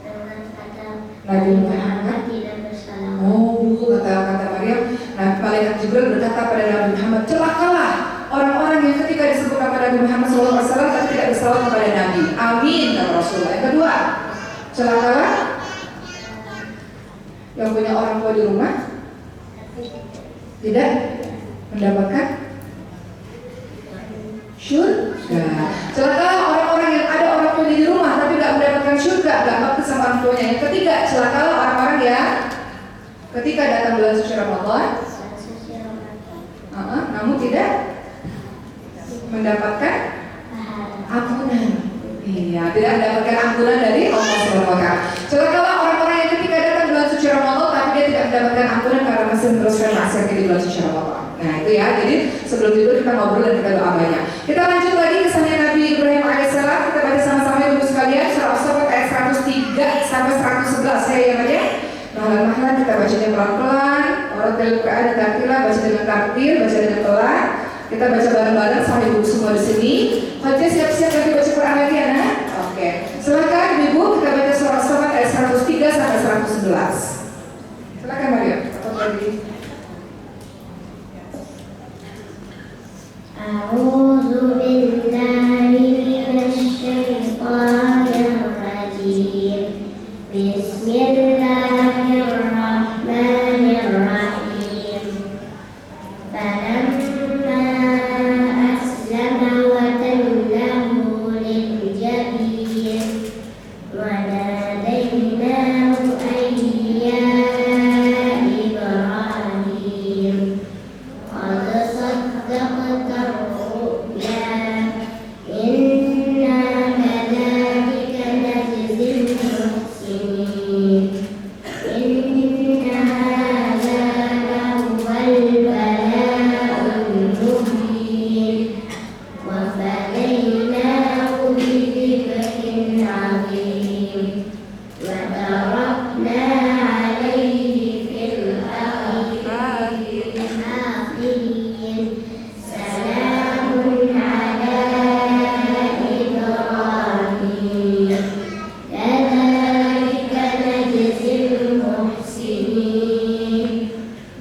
dengan kata Nabi Muhammad tidak bersalah. Oh, kata Maryam, nah malaikat Jibril berkata pada Nabi Muhammad, celakalah orang-orang yang ketika disebut kepada Nabi Muhammad SAW tapi tidak bersalah kepada Nabi. Amin, kata Rasulullah. Yang kedua, celakalah yang punya orang tua di rumah tidak mendapatkan surga. Celakalah orang-orang yang ada orang tuanya di rumah tapi tidak mendapatkan surga, tidak bakti sama orang tuanya. Yang ketiga, celakalah orang-orang yang ketika datang bulan suci Ramadan, namun tidak mendapatkan ampunan. Iya, tidak mendapatkan ampunan dari Allah Subhanahu wa taala. Celakalah orang-orang yang ketika datang bulan suci Ramadan tapi dia tidak mendapatkan ampunan karena masih meneruskan maksiatnya di bulan suci Ramadan. Nah itu ya, jadi sebelum itu kita ngobrol dan kita doa banyak. Kita lanjut lagi kisahnya Nabi Ibrahim alaihissalam. Kita baca sama-sama ibu sekalian surah As-Saffat ayat 103 sampai 111 ya yang aja. Mahal-mahal kita bacanya pelan-pelan. Orang Quran dan tartilah, baca dengan tartil, baca dengan pelan. Kita baca bareng-bareng sama ibu semua di sini. Khadijah siap-siap lagi baca Quran lagi ya nak? Oke. Silakan ibu, kita baca surah As-Saffat ayat 103 sampai 111. Silakan Maria. Atau lagi. A'udzu billahi minasyaitonir rajim. Bismillahirrahmanirrahim. Falamma aslama wa tallahu lil-jabin wa nadainahu ayya Ibrahim. Qad saddaqta ar-ru'ya inna kadhalika najzil muhsinin. Inna hadza lahuwal bala'ul mubin wa fadaynahu bidhibhin 'azim wa tarakna 'alayhi fil akhirin. Salamun 'ala Ibrahim. Kadzalika najzil muhsinin.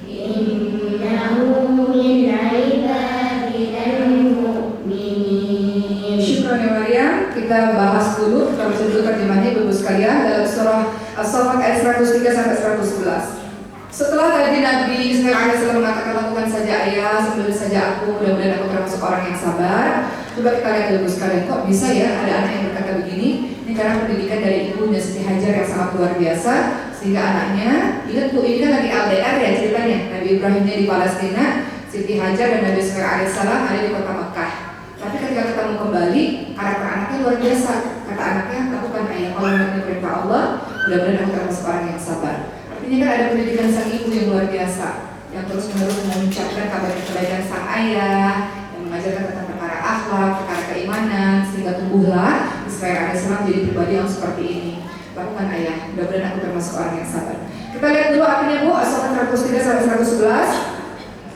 Innahu min 'ibadinal mu'minin. Syukran ya Maryam. Kita bahas dulu, kita baca dulu terjemahnya ibu sekalian dalam surah As-Saffat ayat 103 sampai 111. Setelah tadi Nabi Ismail AS mengatakan lakukan saja ayah, sembelih saja aku, mudah-mudahan aku termasuk orang yang sabar. Coba kita lihat ibu sekalian, kok bisa ya ada anak yang berkata begini? Ini karena pendidikan dari ibunya Siti Hajar yang sangat luar biasa, sehingga anaknya, ingat bu, ini kan lagi LDR ya ceritanya. Nabi Ibrahimnya di Palestina, Siti Hajar dan Nabi Ismail AS ada di kota Mekah. Tapi ketika ketemu kembali, karakter anaknya luar biasa. Kata anaknya, lakukan ayah, kalau menurut perintah Allah, mudah-mudahan aku termasuk orang yang sabar. Artinya kan ada pendidikan sang ibu yang luar biasa, yang terus-menerus mengucapkan kabar kebaikan sang ayah, yang mengajarkan tentang perkara akhlak, perkara keimanan, sehingga tumbuhlah Ismail alaihissalam jadi pribadi yang seperti ini. Lakukan ayah, mudah-mudahan aku termasuk orang yang sabar. Kita lihat dulu artinya bu, As-Saffat 103 sampai 111.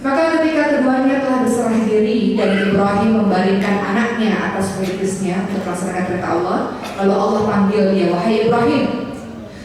Maka ketika keduanya telah berserah diri dan Ibrahim membaringkan anaknya atas perintisnya untuk melaksanakan perintah Allah, lalu Allah panggil dia, wahai Ibrahim,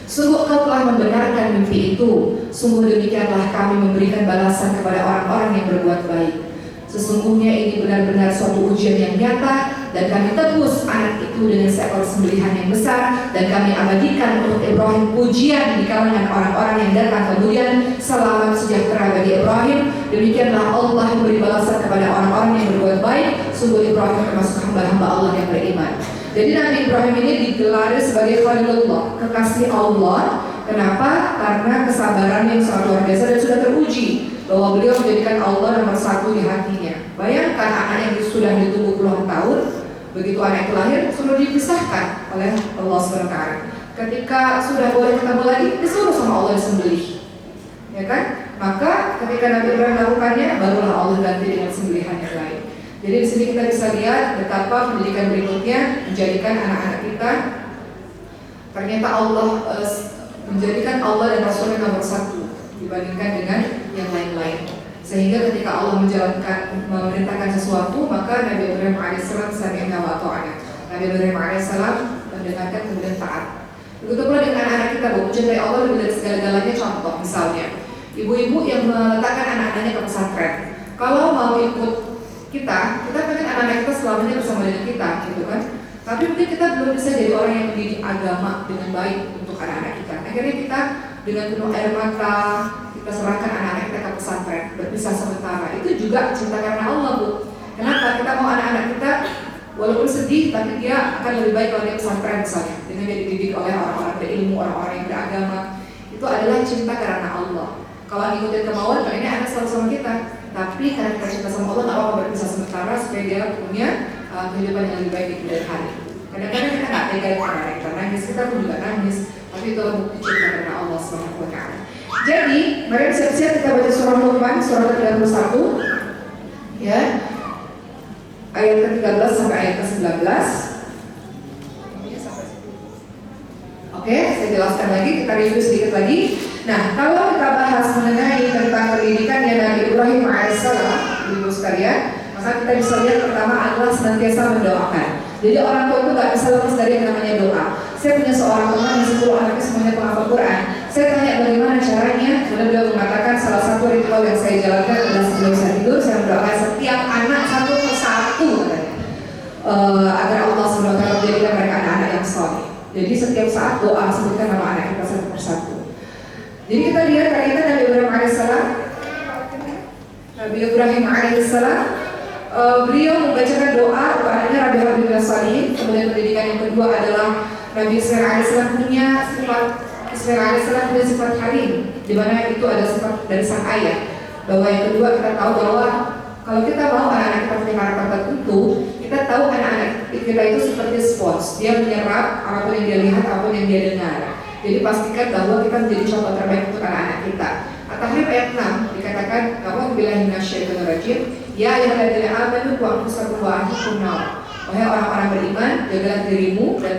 sungguh kau telah membenarkan mimpi itu. Sungguh demikianlah kami memberikan balasan kepada orang-orang yang berbuat baik. Sesungguhnya ini benar-benar suatu ujian yang nyata dan kami tebus anak itu dengan seekor sembelihan yang besar, dan kami abadikan untuk Ibrahim pujian di kalangan orang-orang yang datang. Kemudian selamat sejahtera bagi Ibrahim. Demikianlah Allah memberi balasan kepada orang-orang yang berbuat baik. Sungguh Ibrahim termasuk hamba-hamba Allah yang beriman. Jadi Nabi Ibrahim ini digelar sebagai Khalilullah, kekasih Allah. Kenapa? Karena kesabaran yang sangat luar biasa dan sudah teruji bahwa beliau menjadikan Allah nomor satu di hatinya. Bayangkan anak yang sudah ditunggu puluhan tahun, begitu anak itu lahir sudah dipisahkan oleh Allah SWT. Ketika sudah boleh ketemu lagi, disuruh sama Allah disembelih, ya kan? Maka ketika Nabi Ibrahim melakukannya, barulah Allah ganti dengan sembelihan yang lain. Jadi di sini kita bisa lihat betapa pendidikan berikutnya menjadikan anak-anak kita ternyata Allah menjadikan Allah dan Rasulnya nomor satu dibandingkan dengan yang lain-lain. Sehingga ketika Allah memerintahkan sesuatu, maka Nabi Ibrahim AS sami'na wa ata'na. Nabi Ibrahim AS mendengarkan kemudian taat. Begitu pula dengan anak-anak kita, mencintai Allah lebih dari segala-galanya. Contoh misalnya, ibu-ibu yang meletakkan anak-anaknya ke pesantren. Kalau mau ikut kita pengen anak-anak kita selamanya bersama dengan kita, gitu kan? Tapi mungkin kita belum bisa jadi orang yang mendidik agama dengan baik untuk anak-anak kita. Akhirnya kita dengan penuh air mata kita serahkan anak-anak kita ke pesantren, berpisah sementara. Itu juga cinta karena Allah, Bu. Kenapa? Kita mau anak-anak kita walaupun sedih, tapi dia akan lebih baik kalau dia pesantren misalnya, dengan dia dididik oleh orang-orang berilmu, orang-orang yang beragama. Itu adalah cinta karena Allah. Kalau ngikutin kemauan, ini anak selalu sama kita. Tapi karena kita cinta sama Allah, nggak apa-apa berpisah sementara supaya dia punya kehidupan yang lebih baik di kemudian hari. Kadang-kadang kita nggak tega karena kita nangis, kita pun juga nangis. Tapi itu bukti cinta karena Allah SWT. Jadi, mari siap-siap kita baca surah Luqman, surah ke-31, ya, ayat ke-13 sampai ayat ke-19. Oke, saya jelaskan lagi, kita review sedikit lagi. Nah, kalau kita bahas mengenai tentang pendidikannya Nabi Ibrahim AS, ibu sekalian, maka kita bisa lihat pertama adalah senantiasa mendoakan. Jadi orang tua itu gak bisa lepas dari yang namanya doa. Saya punya seorang teman yang 10 anaknya semuanya penghafal Quran. Saya tanya bagaimana caranya, kemudian beliau mengatakan salah satu ritual yang saya jalankan adalah sebelum saya tidur, saya mendoakan setiap anak satu persatu, agar Allah SWT menjadikan mereka anak-anak yang soleh. Jadi setiap saat doa sebutkan nama anak kita satu persatu. Jadi kita lihat kali ini Nabi Ibrahim alaihissalam. Nabi Ibrahim alaihissalam beliau membacakan doa kepadanya Rabbi Habib Nasari. Kemudian pendidikan yang kedua adalah Nabi Ismail alaihissalam punya sifat halim, di mana itu ada sifat dari sang ayah. Bahwa yang kedua kita tahu bahwa kalau kita mau anak-anak kita punya karakter tertentu, kita tahu anak-anak kita itu seperti spons, dia menyerap apapun yang dia lihat, apapun yang dia dengar. Jadi pastikan bahwa kita menjadi contoh terbaik untuk anak-anak kita. At-Tahrim ayat 6 dikatakan, "A'udzubillahi minasyaitonir rajim. Ya ayyuhalladzina amanu qu anfusakum wa ahlikum nar." Wahai orang-orang beriman, jagalah dirimu dan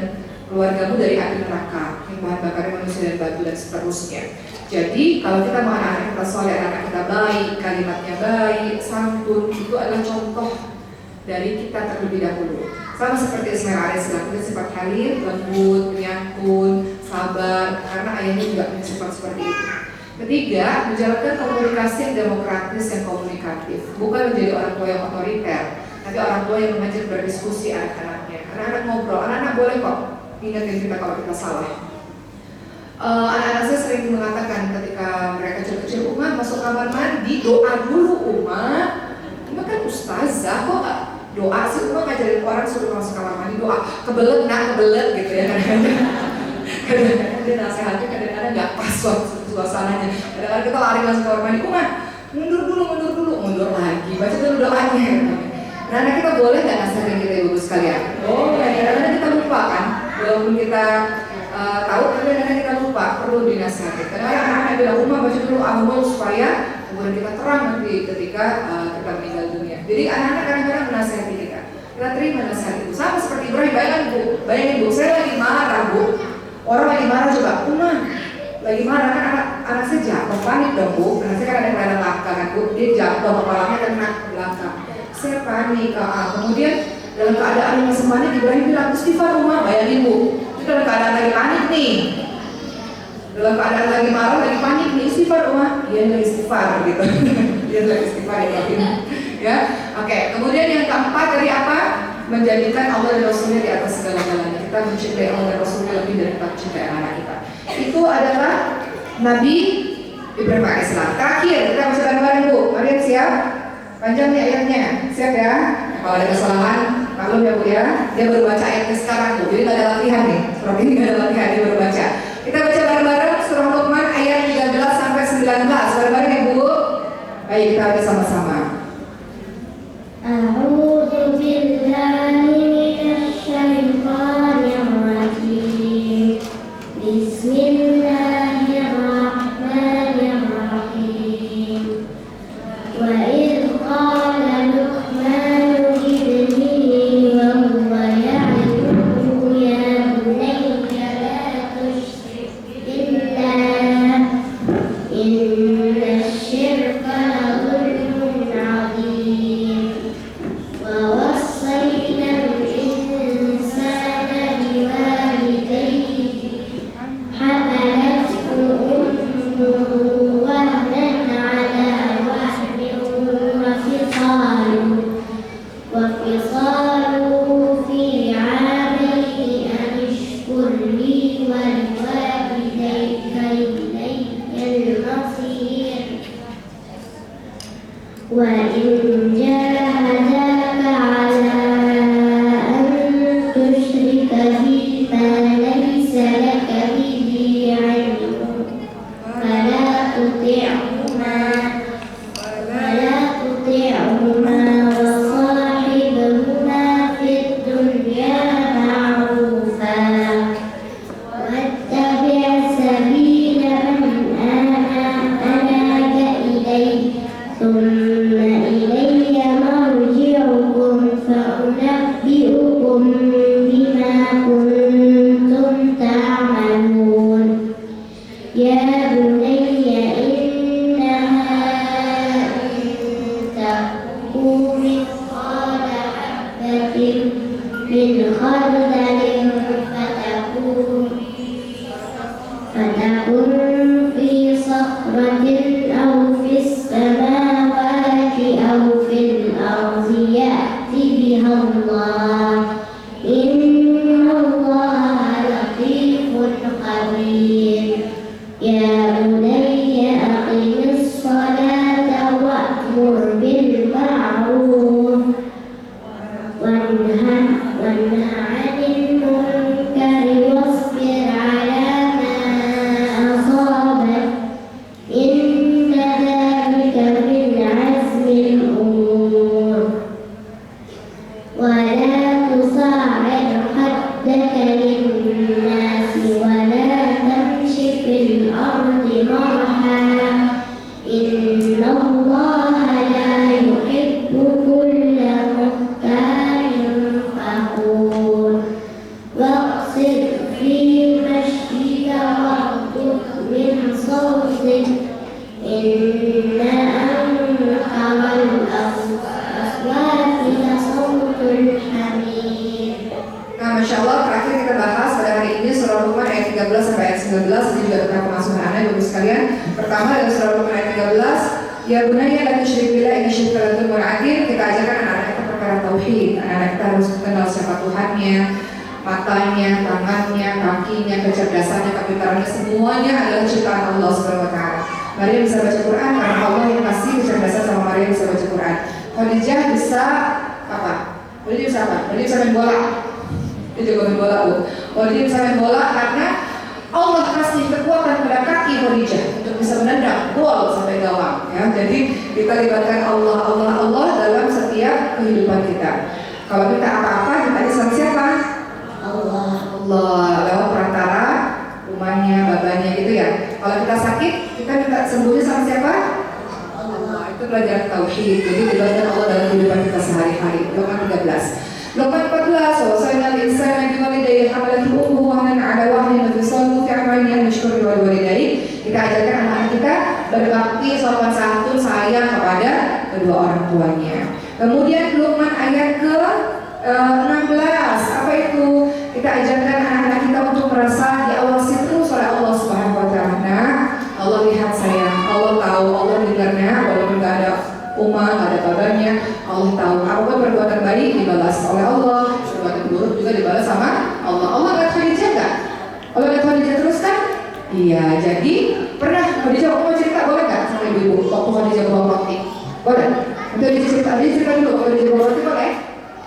keluargamu dari api neraka yang bahan bakarnya manusia dan batu dan seterusnya. Jadi kalau kita mau anak-anak kita soleh, anak-anak kita baik, kalimatnya baik, santun, itu adalah contoh dari kita terlebih dahulu. Sama seperti Ismail alaihissalam, itu sifat halim, lembut, penyantun, sabar, karena ayahnya juga punya sifat seperti itu. Ketiga, menjalankan komunikasi yang demokratis, yang komunikatif, bukan menjadi orang tua yang otoriter, tapi orang tua yang mengajak berdiskusi anak-anaknya. Anak-anak ngobrol, anak-anak boleh kok ingatin kita kalau kita salah. Anak-anak saya sering mengatakan ketika mereka kecil-kecil, "Uma masuk kamar mandi, doa dulu Uma." Uma kan ustazah kok doa sih, Uma ngajarin orang suruh masuk kamar mandi doa, kebelet gitu ya. Kadang-kadang dia nasihatnya kadang-kadang nggak pas suasananya. Kadang-kadang kita lari masuk kamar mandi, Uma mundur lagi, baca dulu doanya. Nah, anak kita boleh nggak nasihatin kita ibu sekalian? Boleh. Kadang-kadang kita lupa kan, walaupun kita tahu, kadang-kadang kita lupa, perlu dinasihati. Kadang-kadang anak-anak bilang, Uma baca dulu Al-Mulk supaya kemudian kita terang nanti ketika kita meninggal dunia. Jadi anak-anak kadang-kadang menasihati kita terima nasihat itu. Sama seperti Ibrahim, bayangin bu, saya lagi marah bu. Orang lagi marah coba, Uma lagi marah kan anak saya jatuh, panik dong bu. Karena saya kan ada kelihatan laka kan bu, dia jatuh kepalanya kena ke belakang. Saya panik, kemudian dalam keadaan yang masih panik, Ibrahim bilang istighfar Uma, bayangin bu. Dalam keadaan lagi panik nih, dalam keadaan lagi marah, lagi panik nih, istighfar Uma, dia lagi istighfar gitu. Dia lagi istighfar ya. Ya, oke. Kemudian yang keempat tadi apa? menjadikan Allah dan Rasulnya di atas segala-galanya. Kita mencintai Allah dan Rasulnya lebih dari kita mencintai anak kita. Itu adalah Nabi Ibrahim AS. Terakhir kita baca bareng-bareng Bu. Kalian siap? Panjang nih ayatnya, siap ya? Kalau ada kesalahan, maklum ya Bu ya. Dia baru baca ayatnya sekarang Bu, jadi nggak ada latihan nih. Seperti ini nggak ada latihan, dia baru baca. Kita baca bareng-bareng surah Luqman ayat 13 sampai 19. Bareng-bareng ya Bu. Baik, kita baca sama-sama. أعوذ بالله من الشيطان الرجيم بسم الله الرحمن الرحيم وإذ قال لقمان لابنه وهو يعظه يا بني لا تشرك بالله إن الشرك لظلم عظيم ووصينا الإنسان بوالديه حملته أمه وهنا على وهن وفصاله في عامين أن اشكر لي ولوالديك إلي المصير وإن جاهداك على أن تشرك بي ما ليس لك به علم فلا تطعهما وصاحبهما في الدنيا معروفا واتبع سبيل من أناب إلي ثم إلي مرجعكم فأنبئكم بما كنتم تعملون يا بني إنها إن تكو مثقال حبة من خردل فتكن في صخرة أو في السماوات أو في الأرض يأت بها الله إن الله لطيف خبير يا بني أقم الصلاة وأمر بالمعروف وانه عن المنكر واصبر على ما أصابك إن ذلك من عزم الأمور ولا تصعد خدك للناس ولا تمش في الأرض مرحا إن الله لا يحب كل مختال فخور واقصد في مشيك واغضض من صوتك إن أنكر الأصوات لصوت الحمير. Nah, Masya Allah, terakhir kita bahas pada hari ini surah Luqman ayat 13 sampai ayat 19. Ini juga tentang pengasuhan anak, Bapak sekalian. Pertama adalah surah Luqman ayat 13. Ya bunayya la tusyrik billah inna syirka la dzulmun adzim. Kita ajarkan anak-anak kita perkara tauhid. Anak-anak kita harus mengenal siapa Tuhannya, matanya, tangannya, kakinya, kecerdasannya, kepintarannya, semuanya adalah ciptaan Allah Subhanahu wa taala. Maria bisa baca Quran karena Allah yang kasih kecerdasan sama Maria bisa baca Quran. Khadijah bisa apa? Khadijah bisa apa? Khadijah bisa main bola. Dia juga main bola Bu. Khadijah bisa main bola karena Allah kasih kekuatan pada kaki Khadijah untuk bisa menendang gol sampai gawang. Ya, jadi kita libatkan Allah dalam setiap kehidupan kita. Kalau kita apa-apa kita sama siapa? Allah lewat perantara rumahnya, babanya gitu ya. Kalau kita sakit, kita minta sembuhnya sama siapa? Allah. Itu pelajaran tauhid. Jadi dilibatkan Allah dalam kehidupan kita sehari-hari. Luqman 13. Luqman 14. Wasainal insana biwalidayhi hamalatu ummuhu wahnan 'ala wahnin wa fisaluhu fi 'amayn an yashkura liwalidayhi. Kita ajarkan anak-anak kita berbakti, sopan santun, sayang kepada kedua orang tuanya. Kemudian Luqman ayat ke 16. Apa itu? Kita ajarkan anak-anak kita untuk merasa diawasi terus oleh Allah Subhanahu wa taala. Nah, Allah lihat saya, Allah tahu, Allah dengarnya, walaupun gak ada umma, gak ada babanya, Allah tahu. Apapun perbuatan baik dibalas oleh Allah, Iya, jadi pernah Khadijah mau cerita boleh nggak sama ibu-ibu waktu Khadijah bawa roti? Boleh? Nanti cerita dulu kalau Khadijah bawa roti boleh?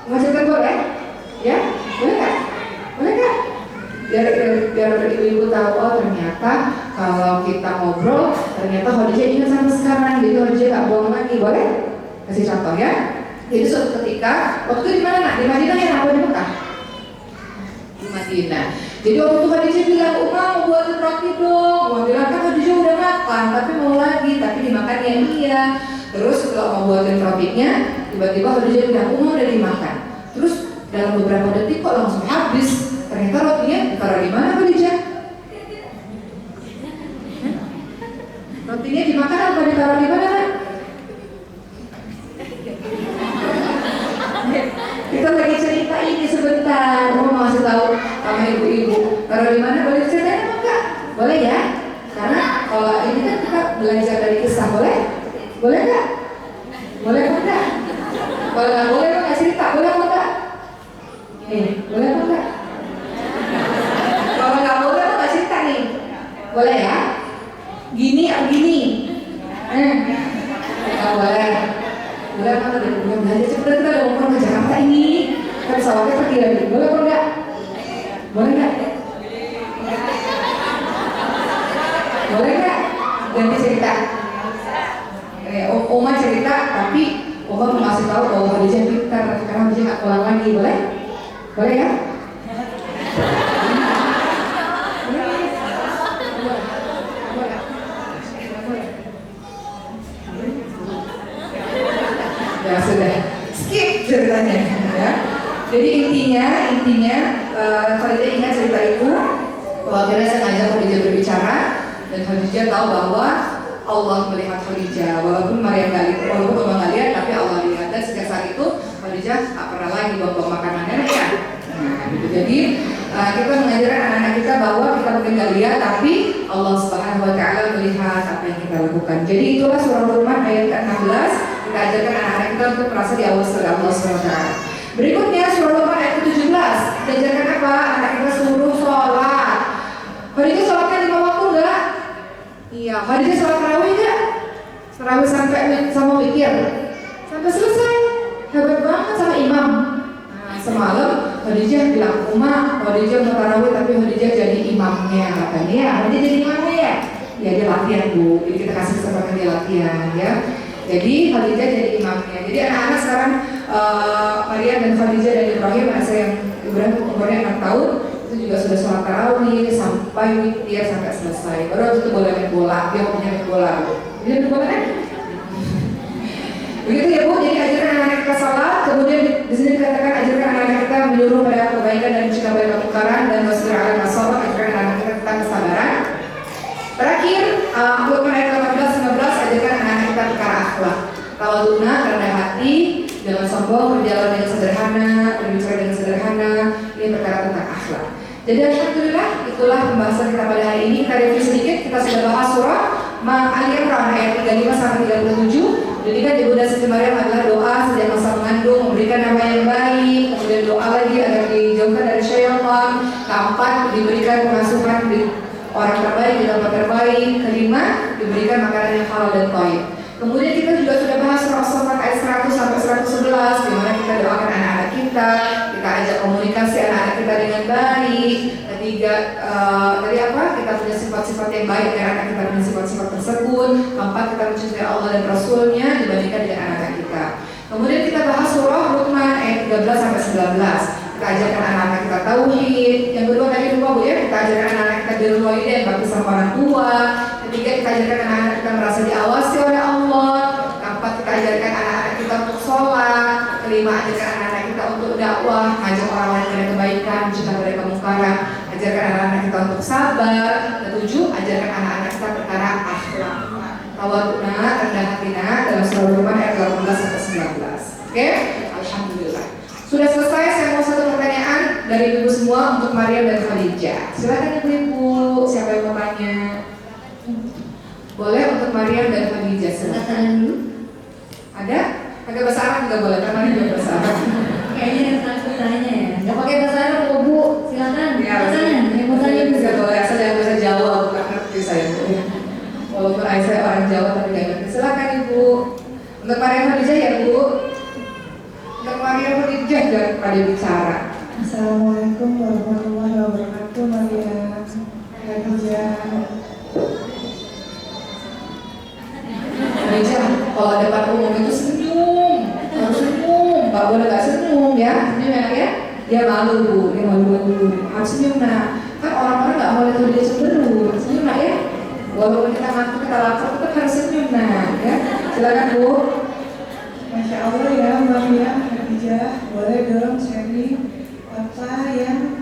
Mau cerita boleh? Ya, boleh nggak? Boleh nggak? Biar ibu-ibu tahu oh ternyata kalau kita ngobrol ternyata Khadijah ingat sampai sekarang, jadi Khadijah nggak bohong lagi, boleh? Kasih contoh ya. Jadi suatu ketika waktu itu di mana nak? Di Madinah ya atau di Mekah? Di Madinah. Jadi waktu itu Khadijah bilang, Umar mau buatin roti dong. Umar bilang kan Khadijah udah makan, tapi mau lagi, tapi dimakan ya iya. Terus setelah mau buatin rotinya, tiba-tiba Khadijah bilang, Umar udah dimakan. Terus dalam beberapa detik kok langsung habis. Ternyata rotinya ditaruh di mana Khadijah? Rotinya dimakan apa ditaruh di mana? Kita lagi cerita ini sebentar, mau ngasih tahu sama ibu-ibu. Taruh di mana? Boleh ceritain apa enggak? Boleh ya? Karena kalau ini kan kita belajar dari kisah, boleh? Boleh enggak? Boleh apa enggak? Kalau nggak boleh nggak cerita, boleh apa enggak? Nih, boleh apa enggak? Kalau nggak boleh nggak cerita nih, boleh ya? Gini atau gini? Nggak boleh. Boleh apa enggak? Boleh belajar cepat kita udah mau ke Jakarta ini. Kan pesawatnya pergi lagi. Boleh apa enggak? Boleh enggak? Boleh enggak? Ganti cerita. Oma cerita, tapi Oma mau kasih tahu bahwa Khadijah pintar, karena Khadijah nggak pulang lagi. Boleh? Boleh ya? Ya sudah, skip ceritanya ya. Jadi intinya Khadijah ingat cerita itu bahwa akhirnya saya ngajak Khadijah berbicara dan Khadijah tahu bahwa Allah melihat Khadijah walaupun Maryam nggak lihat, tapi Allah lihat. Dan sejak saat itu Khadijah tak pernah lagi bawa makanannya ya. Nah, gitu. Jadi kita mengajarkan anak-anak kita bahwa kita mungkin nggak lihat, tapi Allah Subhanahu Wa Taala melihat apa yang kita lakukan. Jadi itulah surah Luqman ayat 16. Kita ajarkan anak-anak kita untuk merasa diawasi oleh Allah SWT. Berikutnya surah Luqman ayat 17. Kita ajarkan apa? Anak kita suruh sholat. Khadijah sholatnya 5 waktu enggak? Iya. Khadijah sholat tarawih enggak? Tarawih sampai sama mikir sampai selesai. Hebat banget sama imam. Nah, semalam Khadijah bilang, Khadijah mau tarawih tapi Khadijah jadi imamnya katanya. Ya, Khadijah jadi imamnya ya? Ya dia latihan bu. Jadi kita kasih kesempatan dia latihan ya. Jadi Khadijah jadi imamnya. Jadi anak-anak sekarang Maryam dan Khadijah dan Ibrahim, anak saya yang Ibrahim umurnya 6 tahun, itu juga sudah sholat tarawih sampai witir sampai selesai. Baru itu boleh main bola, dia punya main bola. Dia main bola kan? Begitu ya bu. Jadi ajarkan anak-anak kita sholat. Kemudian di sini dikatakan ajarkan anak-anak kita menyuruh pada kebaikan dan mencegah pada kemungkaran dan wasbir 'alal masalah. Ajarkan anak-anak kita tentang kesabaran. Terakhir, Luqman ayat 18-19 ajarkan anak-anak kita perkara akhlak. Tawaduna, rendah hati, jangan sombong, berjalan dengan sederhana, berbicara dengan sederhana. Ini perkara tentang akhlak. Jadi alhamdulillah itulah pembahasan kita pada hari ini. Kita review sedikit. Kita sudah bahas surah Ali Imran ayat 35 sampai 37. Pendidikan ibu dan Siti Maryam adalah doa sejak masa mengandung, memberikan nama yang baik, kemudian doa lagi agar dijauhkan dari syaitan. Keempat, diberikan pengasuhan orang terbaik di tempat terbaik. Kelima, diberikan makanan yang halal dan thayyib. Kemudian kita juga sudah bahas surah As-Saffat ayat 100 sampai 111, di mana kita doakan anak-anak kita ajak komunikasi anak-anak kita dengan baik. Ketiga, tadi apa? Kita punya sifat-sifat yang baik agar anak kita punya sifat-sifat tersebut. Keempat, kita mencintai Allah dan Rasulnya dibandingkan dengan anak-anak kita. Kemudian kita bahas surah Luqman ayat 13 sampai 19. Kita ajarkan anak-anak kita tauhid. Yang kedua tadi lupa bu ya, kita ajarkan anak-anak kita birrul walidain, bakti sama orang tua. Ketiga, kita ajarkan anak-anak kita merasa diawasi oleh Allah. Keempat, kita ajarkan anak-anak kita untuk sholat. Kelima, ajarkan anak-anak kita untuk dakwah, ngajak orang lain pada kebaikan, mencegah dari kemungkaran. Ajarkan anak-anak kita untuk sabar. Ketujuh, ajarkan anak-anak kita perkara akhlak. Tawaduna, rendah hatinya dalam surah Luqman ayat 18 sampai 19. Oke? Alhamdulillah. Sudah selesai, saya mau satu pertanyaan dari ibu semua untuk Maryam dan Khadijah. Silakan ibu-ibu, siapa yang mau tanya? Boleh untuk Maryam dan Khadijah, silakan dulu. Ada? Pakai bahasa Arab juga boleh, karena ini juga bahasa Arab. Kayaknya yang takut tanya ya. Nggak pakai bahasa Arab kok bu, silakan. Ya, yang mau tanya bisa boleh, asal jangan bahasa Jawa, bukan Untuk Maria Khadijah ya Bu. Untuk Maria Khadijah dan pada bicara. Assalamualaikum warahmatullahi wabarakatuh. Maria Khadijah. Khadijah, kalau depan umum itu senyum, harus senyum, nggak boleh nggak senyum ya, senyum ya. Dia malu Bu, dia malu, harus senyum nah. Kan orang-orang nggak mau lihat dia cemberut, senyum nah ya. Walaupun kita ngantuk, kita lapar, tetap harus senyum nah ya. Silakan Bu. Masya Allah ya Maria Khadijah. Boleh dong sharing apa yang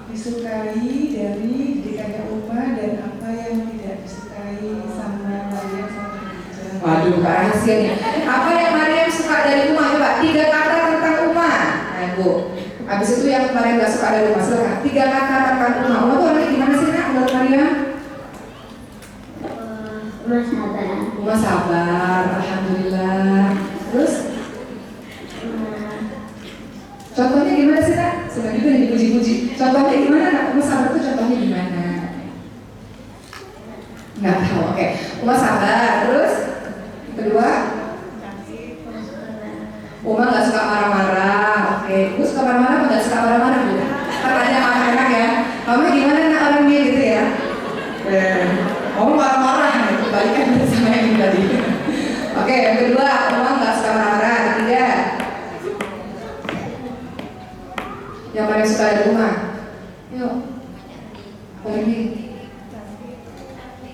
disukai dari didikannya Uma dan apa yang tidak disukai sama Maria sama Khadijah. Waduh, Kak rahasia nih. Apa yang Maryam suka dari Uma? Coba 3 kata tentang Uma. Nah, Bu. Habis itu yang Maryam gak suka dari Uma. Silakan. 3 kata tentang Uma. Uma tuh orangnya gimana sih Nak menurut Maryam? Uma sabar. Uma sabar, alhamdulillah. Terus? Contohnya gimana sih Nak? Sebenarnya juga dipuji-puji. Contohnya gimana Nak? Uma sabar tuh contohnya gimana? Nggak tahu. Oke. Uma sabar. Terus? Kedua? Uma nggak suka marah-marah. Oke. Bu suka marah-marah atau nggak suka marah-marah Bu? Katanya anak-anak ya. Mama gimana Nak orangnya gitu ya? Mama marah-marah. Itu balikan sama yang tadi. Oke. Yang kedua, Uma nggak suka marah-marah. Ketiga? Yang paling suka dari Uma? Yuk. Apa lagi?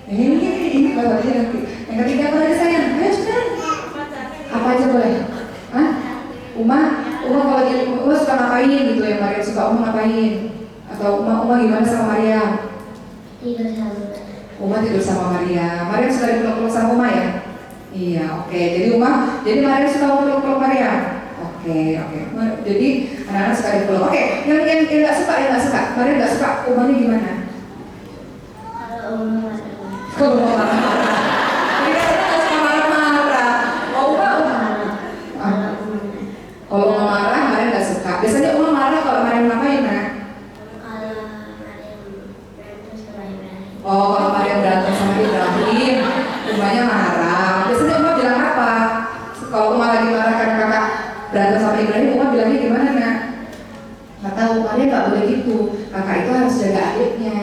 Ini bawa aja nanti. Yang ketiga apa lagi sayang? Ayo cepetan. Apa aja boleh? Hah? Uma kalau jadi Uma suka ngapain gitu ya? Maria suka Uma ngapain? Atau Uma gimana sama Maria? Tidur sama. Uma tidur sama Maria. Maria suka dipeluk-peluk sama Uma ya? Iya, oke. Jadi Maria suka peluk-peluk Maria. Oke. Jadi anak-anak suka dipeluk. Oke. Yang nggak suka, Maria nggak suka. Uma ini gimana? Kalau Uma Kalau marah-marah. Kalau Uma marah, Maria nggak suka. Biasanya Uma marah kalau Maria ngapain Nak? Oh, kalau Maria berantem sama Ibrahim, Umanya marah. Biasanya Uma bilang apa? Kalau Uma lagi marah karena kakak berantem sama Ibrahim, Uma bilangnya gimana Nak? Nggak tahu, Maria nggak boleh gitu. Kakak itu harus jaga adiknya.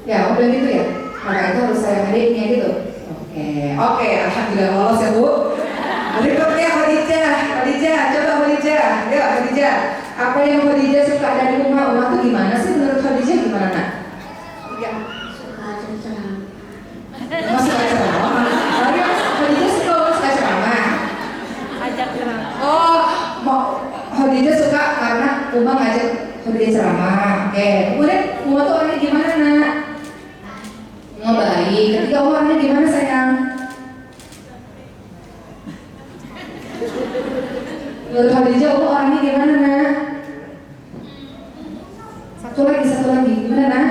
Ya, Uma bilang gitu ya? Kakak itu harus sayang adiknya gitu. Oke, alhamdulillah lolos ya Bu. Berikutnya Khadijah, coba Khadijah. Yuk Khadijah, apa yang Khadijah suka dari Uma? Uma tuh gimana sih menurut Khadijah gimana Nak? suka ceramah. Uma suka ceramah. Khadijah suka ceramah. Ajak ceramah. Oh, Khadijah suka karena Uma ngajak Khadijah ceramah. Oke, kemudian Uma tuh orangnya gimana Nak? Uma baik. Ketiga Uma orangnya gimana sayang? Menurut Khadijah Uma orangnya gimana Nak? Satu lagi gimana Nak?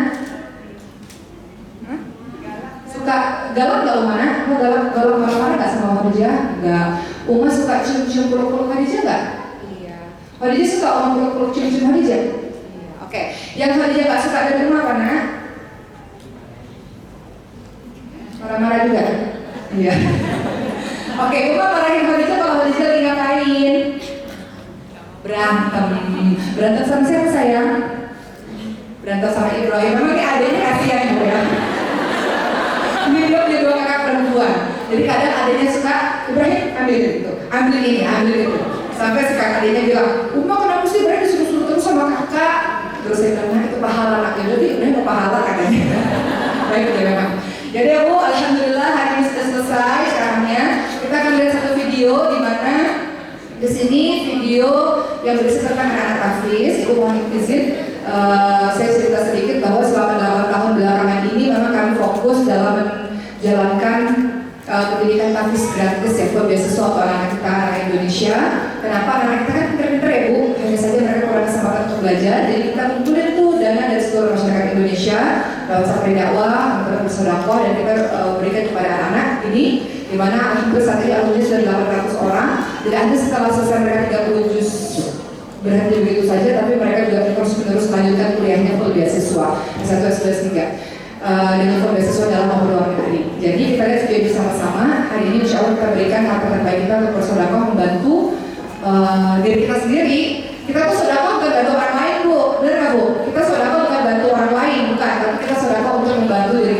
Suka galak nggak Uma Nak? Mau galak marah-marah nggak sama Khadijah? Nggak. Uma suka cium-cium peluk-peluk Khadijah nggak? Iya. Khadijah suka Uma peluk-peluk cium-cium Khadijah? Iya. Oke. Yang Khadijah nggak suka dari Uma apa Nak? Marah-marah juga? Iya. Oke, Uma marahin Khadijah kalau Khadijah lagi ngapain? Berantem sama siapa sayang? Berantem sama Ibrahim. Memang ini adanya kasihan Bu ya. Ini dia dua kakak perempuan. Jadi kadang adanya suka Ibrahim ambil itu, ambil itu. Sampai si kakak adanya bilang, Uma kenapa sih Ibrahim disuruh-suruh terus sama kakak? Terus saya bilang, nah itu pahala anaknya. Jadi Ibrahim mau pahala katanya. Baik ya memang. Jadi Bu, alhamdulillah hari ini sudah selesai sekarangnya. Kita akan lihat satu video di mana di sini video yang berisi tentang anak tahfiz. Ibu mohon izin saya cerita sedikit bahwa selama 8 tahun belakangan ini memang kami fokus dalam menjalankan pendidikan tahfiz gratis ya buat beasiswa untuk anak kita anak Indonesia. Kenapa? Anak kita kan pinter-pinter ya Bu, hanya saja mereka kurang kesempatan untuk belajar. Jadi kita kumpulin tuh dana dari seluruh masyarakat Indonesia lewat Safari Dakwah, teman-teman bersedekah, dan kita berikan kepada anak-anak ini, di mana alhamdulillah saat ini alumni sudah 800 orang. Jadi nanti setelah selesai mereka 30 juz berhenti begitu saja, tapi mereka juga terus menerus melanjutkan kuliahnya full beasiswa S1 S2 S3. dengan fokus sesuai dalam maupun luar negeri. Jadi kita lihat video bersama-sama hari ini insya Allah kita berikan harta terbaik kita untuk bersedekah membantu diri kita sendiri. Kita tuh sedekah bukan bantu orang lain Bu, benar nggak Bu? Kita sedekah bukan bantu orang lain, bukan, tapi kita sedekah untuk membantu diri